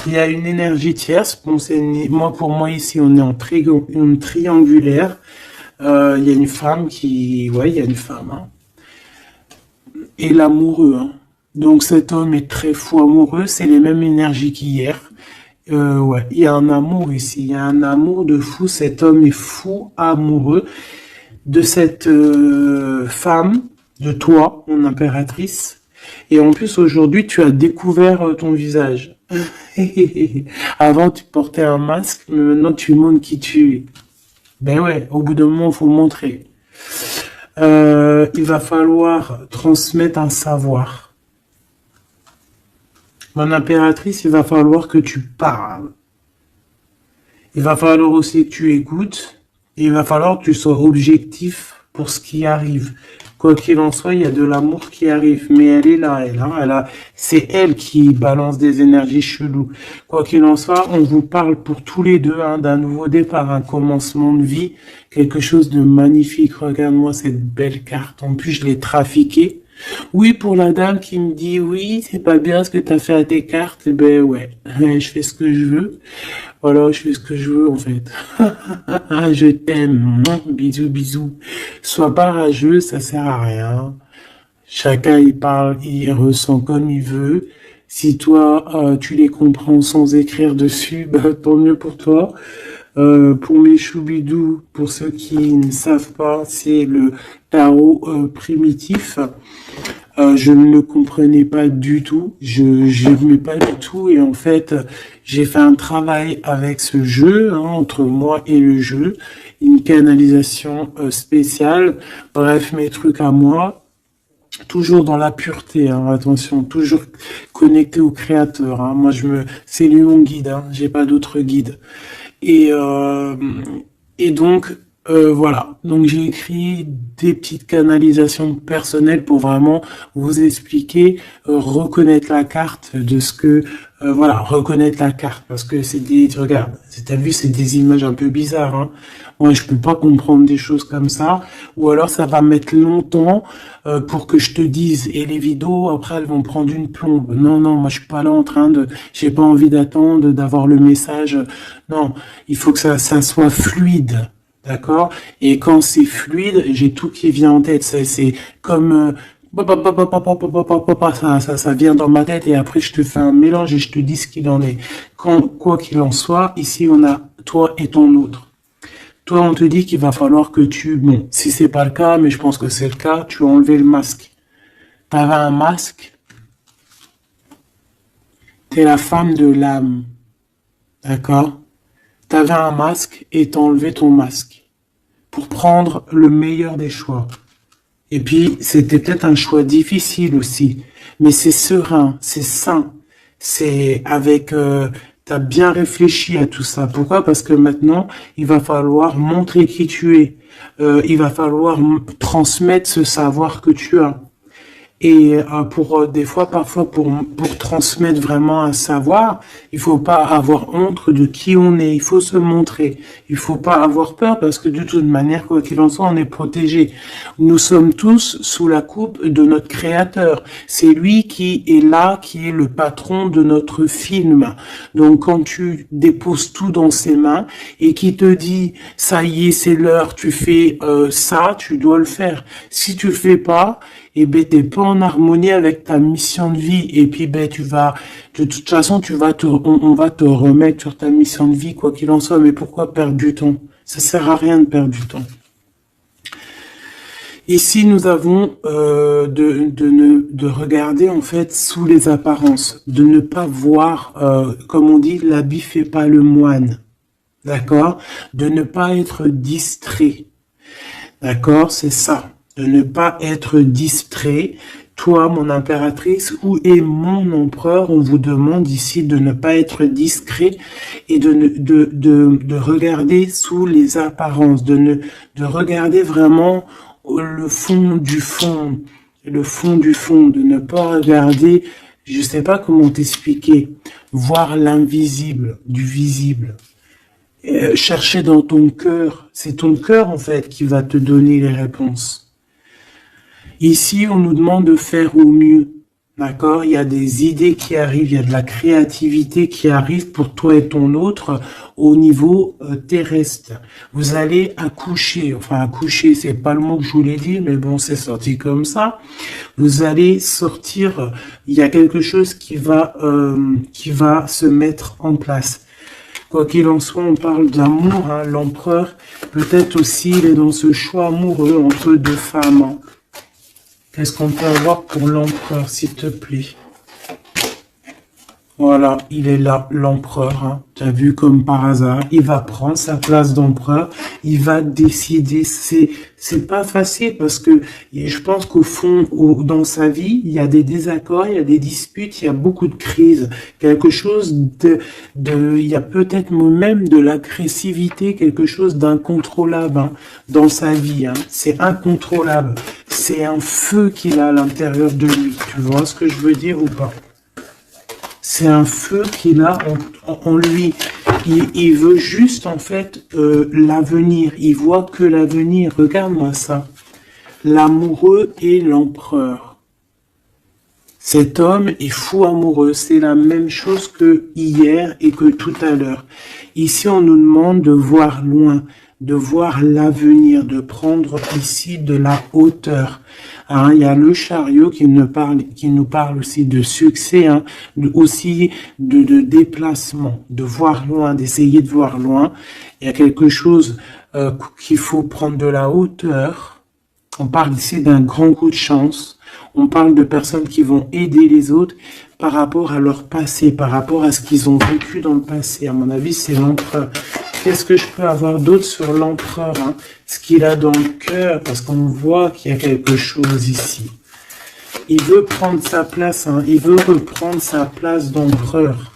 Il y a une énergie tierce. Bon, pour moi ici, on est en triangulaire. Il y a une femme qui... Ouais, il y a une femme. Hein. Et l'amoureux. Hein. Donc cet homme est très fou amoureux. C'est les mêmes énergies qu'hier. Ouais, il y a un amour ici. Il y a un amour de fou. Cet homme est fou amoureux de cette femme, de toi, mon impératrice. Et en plus, aujourd'hui, tu as découvert ton visage. Avant, tu portais un masque, mais maintenant, tu montres qui tu es. Ben ouais, au bout d'un moment, il faut montrer. Il va falloir transmettre un savoir. Mon impératrice, il va falloir que tu parles. Il va falloir aussi que tu écoutes. Et il va falloir que tu sois objectif pour ce qui arrive. Quoi qu'il en soit, il y a de l'amour qui arrive, mais elle est là, c'est elle qui balance des énergies cheloues. Quoi qu'il en soit, on vous parle pour tous les deux hein, d'un nouveau départ, un commencement de vie, quelque chose de magnifique. Regarde-moi cette belle carte. En plus, je l'ai trafiquée. Oui, pour la dame qui me dit oui, c'est pas bien ce que tu as fait à tes cartes, eh ben ouais, je fais ce que je veux. Voilà, je fais ce que je veux en fait. Je t'aime, bisous, bisous. Sois pas rageux, ça sert à rien. Chacun il parle, il ressent comme il veut. Si toi tu les comprends sans écrire dessus, bah, tant mieux pour toi. Pour mes choubidous, pour ceux qui ne savent pas, c'est le tarot primitif. Je ne le comprenais pas du tout, je n'aimais pas du tout, et en fait, j'ai fait un travail avec ce jeu, hein, entre moi et le jeu, une canalisation spéciale, bref, mes trucs à moi, toujours dans la pureté, hein, attention, toujours connecté au créateur, hein. Moi, c'est lui mon guide, hein, j'ai pas d'autre guide. Et, euh, et donc, voilà. Donc, j'ai écrit des petites canalisations personnelles pour vraiment vous expliquer, reconnaître la carte de ce que, voilà, reconnaître la carte. Parce que regarde, t'as vu, c'est des images un peu bizarres, hein. Moi, je peux pas comprendre des choses comme ça. Ou alors, ça va mettre longtemps, pour que je te dise. Et les vidéos, après, elles vont prendre une plombe. Non, non, moi, je suis pas là en train j'ai pas envie d'attendre, d'avoir le message. Non, il faut que ça soit fluide. D'accord? Et quand c'est fluide, j'ai tout qui vient en tête. C'est comme, ça vient dans ma tête et après je te fais un mélange et je te dis ce qu'il en est. Quoi qu'il en soit, ici on a toi et ton autre. Toi, on te dit qu'il va falloir que bon, si c'est pas le cas, mais je pense que c'est le cas, tu as enlevé le masque. T'avais un masque, t'es la femme de l'âme. D'accord? T'avais un masque et t'as enlevé ton masque pour prendre le meilleur des choix. Et puis, c'était peut-être un choix difficile aussi, mais c'est serein, c'est sain, c'est avec, t'as bien réfléchi à tout ça. Pourquoi? Parce que maintenant, il va falloir montrer qui tu es. Il va falloir transmettre ce savoir que tu as. Et des fois, parfois, pour transmettre vraiment un savoir, il faut pas avoir honte de qui on est. Il faut se montrer. Il faut pas avoir peur parce que de toute manière, quoi qu'il en soit, on est protégé. Nous sommes tous sous la coupe de notre Créateur. C'est lui qui est là, qui est le patron de notre film. Donc, quand tu déposes tout dans ses mains et qui te dit, ça y est, c'est l'heure, tu fais ça, tu dois le faire. Si tu le fais pas, et ben t'es pas en harmonie avec ta mission de vie et puis ben de toute façon on va te remettre sur ta mission de vie quoi qu'il en soit. Mais pourquoi perdre du temps? Ça sert à rien de perdre du temps. Ici nous avons de regarder en fait sous les apparences, de ne pas voir comme on dit l'habit fait pas le moine, d'accord, de ne pas être distrait, d'accord, c'est ça. De ne pas être distrait. Toi, mon impératrice, où est mon empereur? On vous demande ici de ne pas être discret et de regarder sous les apparences, de regarder vraiment le fond du fond, de ne pas regarder, je sais pas comment t'expliquer, voir l'invisible du visible. Chercher dans ton cœur, c'est ton cœur en fait qui va te donner les réponses. Ici, on nous demande de faire au mieux, d'accord? Il y a des idées qui arrivent, il y a de la créativité qui arrive pour toi et ton autre au niveau terrestre. Vous allez accoucher, enfin accoucher, c'est pas le mot que je voulais dire, mais bon, c'est sorti comme ça. Vous allez sortir, il y a quelque chose qui va se mettre en place. Quoi qu'il en soit, on parle d'amour, hein, l'empereur, peut-être aussi, il est dans ce choix amoureux entre deux femmes, hein. Qu'est-ce qu'on peut avoir pour l'empereur, s'il te plaît? Voilà, il est là, l'empereur. Hein. Tu as vu comme par hasard, il va prendre sa place d'empereur, il va décider. C'est pas facile parce que je pense qu'au fond, dans sa vie, il y a des désaccords, il y a des disputes, il y a beaucoup de crises, quelque chose il y a peut-être même de l'agressivité, quelque chose d'incontrôlable hein, dans sa vie. Hein. C'est incontrôlable. C'est un feu qu'il a à l'intérieur de lui. Tu vois ce que je veux dire ou pas? C'est un feu qu'il a en lui. Il veut juste, en fait, l'avenir. Il voit que l'avenir. Regarde-moi ça. L'amoureux et l'empereur. Cet homme est fou amoureux. C'est la même chose que hier et que tout à l'heure. Ici, on nous demande de voir loin, de voir l'avenir, de prendre ici de la hauteur. Hein, il y a le chariot qui nous parle aussi de succès, hein, aussi de déplacement, de voir loin, d'essayer de voir loin. Il y a quelque chose qu'il faut prendre de la hauteur On parle ici d'un grand coup de chance. On parle de personnes qui vont aider les autres par rapport à leur passé, par rapport à ce qu'ils ont vécu dans le passé. À mon avis, c'est l'empereur. Qu'est-ce que je peux avoir d'autre sur l'empereur, hein? Ce qu'il a dans le cœur, parce qu'on voit qu'il y a quelque chose ici. Il veut prendre sa place, hein. Il veut reprendre sa place d'empereur.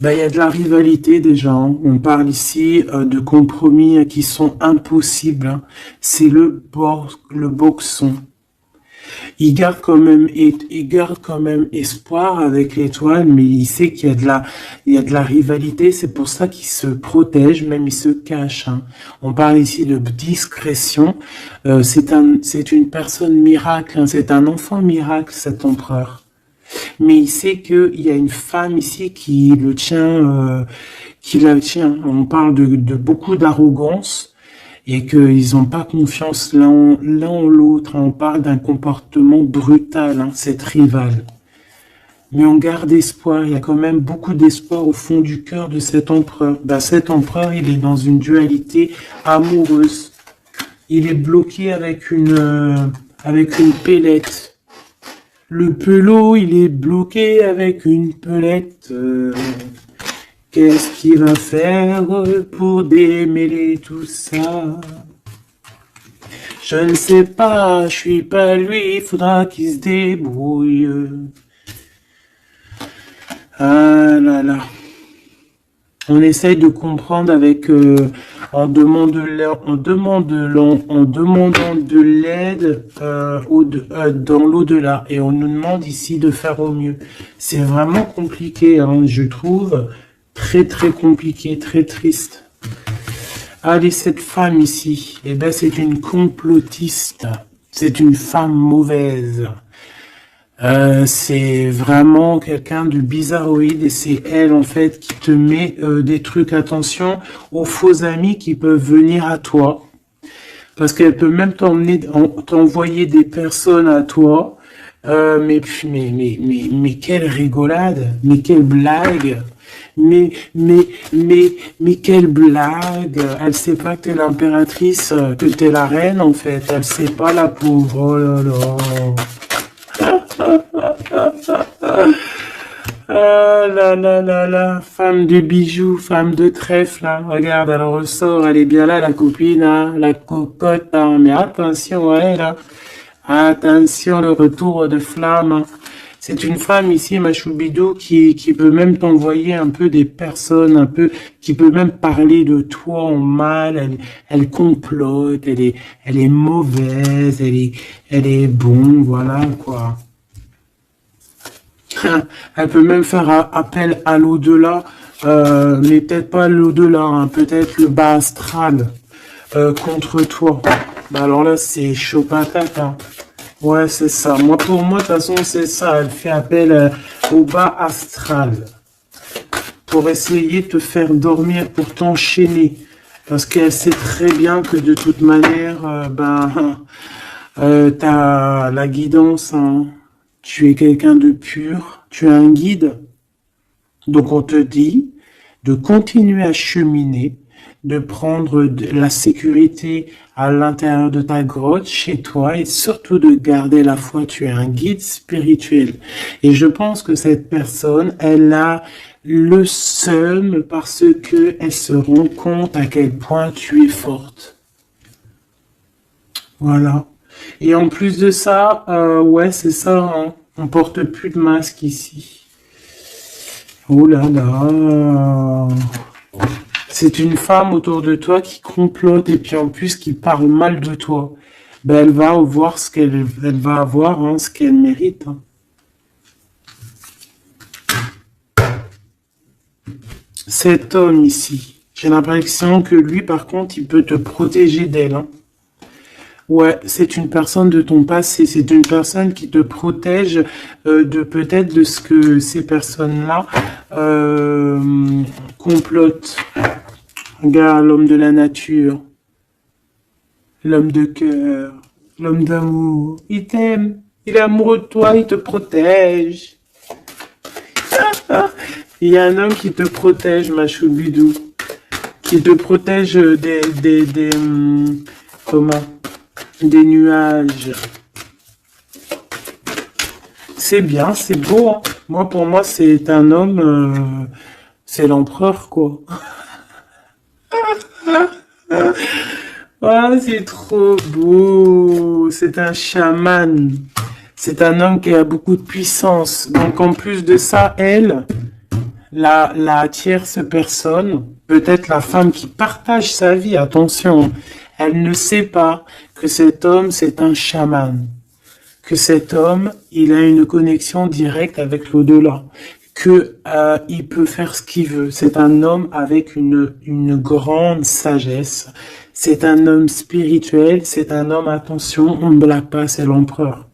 Ben, il y a de la rivalité déjà, hein. On parle ici de compromis qui sont impossibles, hein. C'est le boxon. Il garde quand même espoir avec l'étoile, mais il sait qu'il y a de la rivalité. C'est pour ça qu'il se protège, même il se cache, hein. On parle ici de discrétion. C'est une personne miracle, hein. C'est un enfant miracle, cet empereur. Mais il sait qu'il y a une femme ici qui la tient. On parle de beaucoup d'arrogance et qu'ils n'ont pas confiance l'un en l'autre. On parle d'un comportement brutal, hein, cette rivale. Mais on garde espoir. Il y a quand même beaucoup d'espoir au fond du cœur de cet empereur. Ben, cet empereur, il est dans une dualité amoureuse. Il est bloqué avec une pellette. Le pelot, il est bloqué avec une pelette. Qu'est-ce qu'il va faire pour démêler tout ça? Je ne sais pas, je suis pas lui, il faudra qu'il se débrouille. Ah là là. On essaye de comprendre avec en demandant de l'aide dans l'au-delà, et on nous demande ici de faire au mieux. C'est vraiment compliqué, hein, je trouve très très compliqué, très triste. Allez, cette femme ici, eh ben c'est une complotiste, c'est une femme mauvaise. C'est vraiment quelqu'un de bizarroïde, et c'est elle en fait qui te met des trucs. Attention aux faux amis qui peuvent venir à toi, parce qu'elle peut même t'envoyer des personnes à toi. Mais quelle rigolade, mais quelle blague, mais quelle blague. Elle sait pas que t'es l'impératrice, que t'es la reine en fait. Elle sait pas, la pauvre. Oh là là. Ah là là là là, femme de bijoux, femme de trèfle, là. Regarde, elle ressort, elle est bien là, la copine, hein, la cocotte, hein. Mais attention à elle, hein. Attention, le retour de flamme, hein. C'est une femme ici, ma choubidou, qui peut même t'envoyer un peu des personnes, qui peut même parler de toi en mal. Elle complote, elle est mauvaise, elle est bon, voilà, quoi. Elle peut même faire appel à l'au-delà, mais peut-être pas l'au-delà, hein, peut-être le bas astral contre toi. Bah alors là, c'est chaud patate, hein. Ouais, c'est ça. Pour moi, de toute façon, c'est ça. Elle fait appel au bas astral pour essayer de te faire dormir, pour t'enchaîner. Parce qu'elle sait très bien que de toute manière, t'as la guidance, hein. Tu es quelqu'un de pur, tu es un guide. Donc on te dit de continuer à cheminer, de prendre la sécurité à l'intérieur de ta grotte, chez toi, et surtout de garder la foi. Tu es un guide spirituel. Et je pense que cette personne, elle a le seum parce que elle se rend compte à quel point tu es forte. Voilà. Et en plus de ça, ouais, c'est ça, hein. On porte plus de masque ici. Oh là là. C'est une femme autour de toi qui complote, et puis en plus qui parle mal de toi. Ben, elle va avoir elle va avoir, hein, ce qu'elle mérite, hein. Cet homme ici, j'ai l'impression que lui, par contre, il peut te protéger d'elle, hein. Ouais, c'est une personne de ton passé, c'est une personne qui te protège de peut-être de ce que ces personnes-là complotent. Regarde, l'homme de la nature, l'homme de cœur, l'homme d'amour. Il t'aime, il est amoureux de toi, il te protège. Il y a un homme qui te protège, ma choubidou, qui te protège comment? des nuages. C'est bien, c'est beau, hein. Moi, pour moi, c'est un homme, c'est l'empereur, quoi. Ah, c'est trop beau. C'est un chaman. C'est un homme qui a beaucoup de puissance. Donc, en plus de ça, elle, la tierce personne, peut-être la femme qui partage sa vie, attention, elle ne sait pas que cet homme, c'est un chaman. Que cet homme, il a une connexion directe avec l'au-delà. Que il peut faire ce qu'il veut. C'est un homme avec une grande sagesse. C'est un homme spirituel. C'est un homme, attention, on ne blague pas, c'est l'empereur.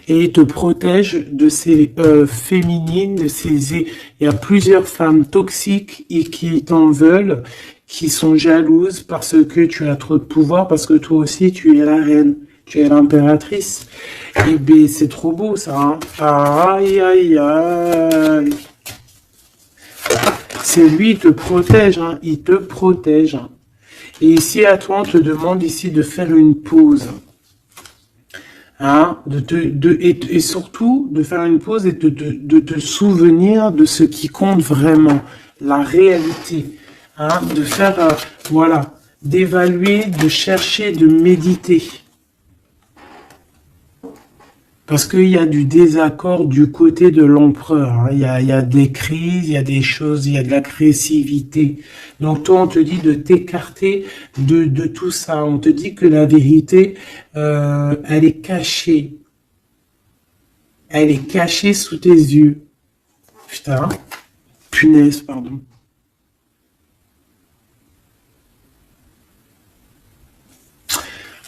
Et il te protège de ces féminines, de ces... Il y a plusieurs femmes toxiques et qui t'en veulent, qui sont jalouses parce que tu as trop de pouvoir, parce que toi aussi tu es la reine, tu es l'impératrice. Et ben c'est trop beau ça, hein. Aïe aïe aïe. C'est lui, il te protège, hein. Il te protège. Hein. Et ici à toi, on te demande ici de faire une pause. Hein, et surtout de faire une pause et de te souvenir de ce qui compte vraiment, la réalité, hein, de faire, voilà, d'évaluer, de chercher, de méditer. Parce qu'il y a du désaccord du côté de l'empereur. Hein. Il y a des crises, il y a des choses, il y a de l'agressivité. Donc toi, on te dit de t'écarter de tout ça. On te dit que la vérité, elle est cachée. Elle est cachée sous tes yeux. Putain. Punaise, pardon.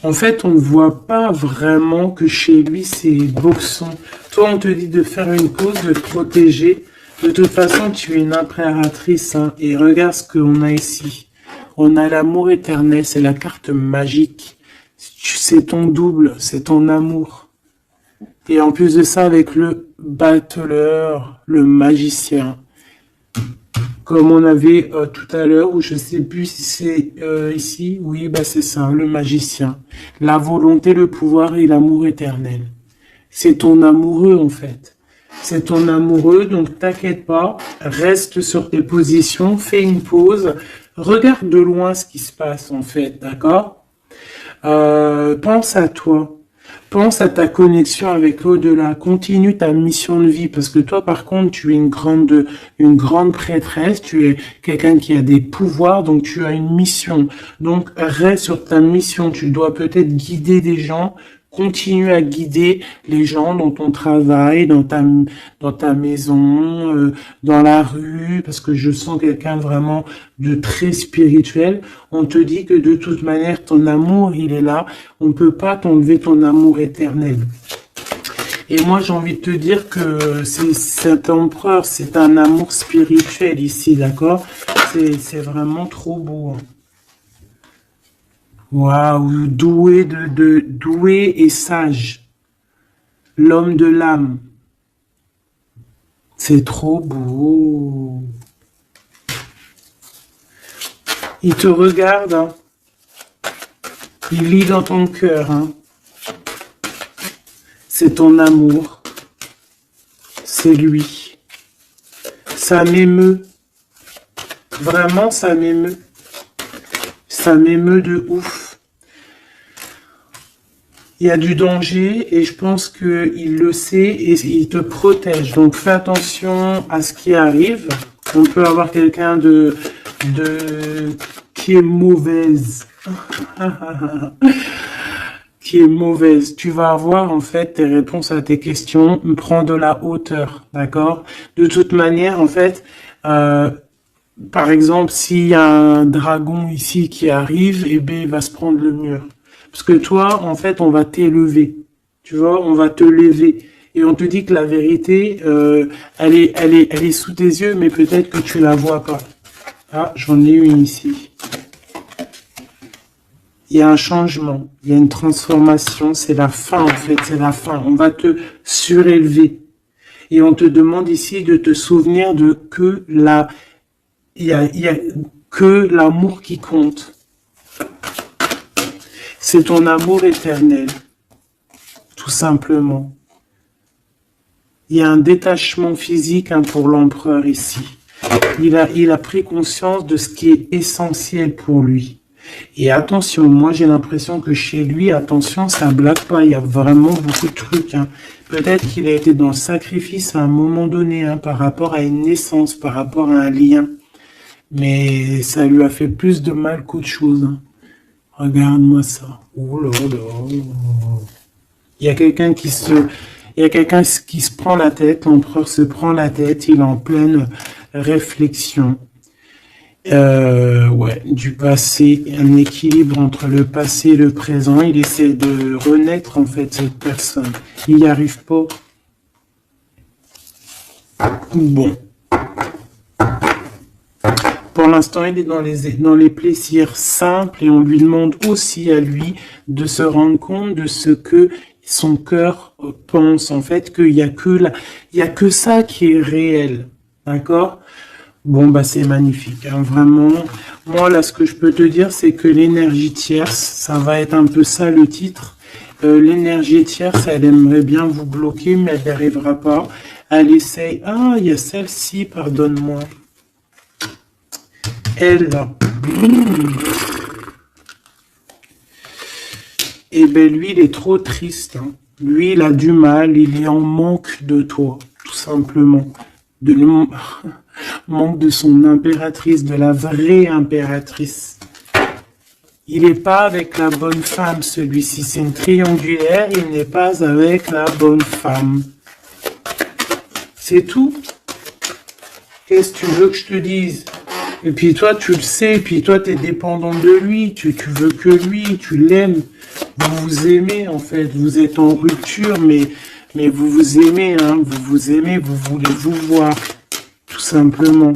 En fait, on ne voit pas vraiment que chez lui, c'est boxon. Toi, on te dit de faire une pause, de te protéger. De toute façon, tu es une impératrice. Hein, et regarde ce qu'on a ici. On a l'amour éternel, c'est la carte magique. C'est ton double, c'est ton amour. Et en plus de ça, avec le battleur, le magicien. Comme on avait tout à l'heure, ou je sais plus si c'est ici, oui, bah c'est ça, le magicien. La volonté, le pouvoir et l'amour éternel. C'est ton amoureux en fait. C'est ton amoureux, donc t'inquiète pas, reste sur tes positions, fais une pause, regarde de loin ce qui se passe en fait, d'accord? Pense à toi. Pense à ta connexion avec l'au-delà. Continue ta mission de vie parce que toi, par contre, tu es une grande prêtresse. Tu es quelqu'un qui a des pouvoirs, donc tu as une mission. Donc reste sur ta mission. Tu dois peut-être guider des gens. Continue à guider les gens dans ton travail, dans ta maison, dans la rue, parce que je sens quelqu'un vraiment de très spirituel. On te dit que de toute manière, ton amour, il est là. On peut pas t'enlever ton amour éternel. Et moi, j'ai envie de te dire que cet empereur, c'est un amour spirituel ici, d'accord? C'est vraiment trop beau. Hein. Waouh, doué et sage. L'homme de l'âme. C'est trop beau. Il te regarde. Hein. Il lit dans ton cœur. Hein. C'est ton amour. C'est lui. Ça m'émeut. Vraiment, ça m'émeut. Ça m'émeut de ouf. Il y a du danger et je pense qu'il le sait et il te protège. Donc fais attention à ce qui arrive. On peut avoir quelqu'un qui est mauvaise. Qui est mauvaise. Tu vas avoir en fait tes réponses à tes questions. Prends de la hauteur, d'accord? De toute manière, en fait, par exemple, s'il y a un dragon ici qui arrive, eh bien, il va se prendre le mur. Parce que toi, en fait, on va t'élever. Tu vois, on va te lever. Et on te dit que la vérité, elle est sous tes yeux, mais peut-être que tu la vois pas. Ah, j'en ai une ici. Il y a un changement, il y a une transformation, c'est la fin en fait, c'est la fin. On va te surélever. Et on te demande ici de te souvenir de que il y a que l'amour qui compte. C'est ton amour éternel, tout simplement. Il y a un détachement physique pour l'empereur ici. Il a pris conscience de ce qui est essentiel pour lui. Et attention, moi j'ai l'impression que chez lui, attention, ça blague pas, il y a vraiment beaucoup de trucs. Peut-être qu'il a été dans le sacrifice à un moment donné, par rapport à une naissance, par rapport à un lien. Mais ça lui a fait plus de mal qu'autre chose. Regarde-moi ça. Oh là là. Il y a quelqu'un qui se prend la tête, l'empereur se prend la tête, il est en pleine réflexion. Ouais, du passé, un équilibre entre le passé et le présent. Il essaie de renaître, en fait, cette personne. Il n'y arrive pas. Bon. Pour l'instant, il est dans les plaisirs simples et on lui demande aussi à lui de se rendre compte de ce que son cœur pense. En fait, qu'il y a que ça qui est réel. D'accord? Bon, bah, c'est magnifique, vraiment. Moi, là, ce que je peux te dire, c'est que l'énergie tierce, ça va être un peu ça le titre. L'énergie tierce, elle aimerait bien vous bloquer, mais elle n'y arrivera pas. Elle essaye. Ah, il y a celle-ci, pardonne-moi. Elle, là. Eh ben, lui, il est trop triste. Lui, il a du mal, il est en manque de toi, tout simplement. Manque de son impératrice, de la vraie impératrice. Il n'est pas avec la bonne femme, celui-ci. C'est une triangulaire, il n'est pas avec la bonne femme. C'est tout. Qu'est-ce que tu veux que je te dise? Et puis toi, tu le sais, et puis toi, tu es dépendant de lui, tu veux que lui, tu l'aimes. Vous vous aimez, en fait. Vous êtes en rupture, mais vous vous aimez, vous vous aimez, vous voulez vous voir, tout simplement.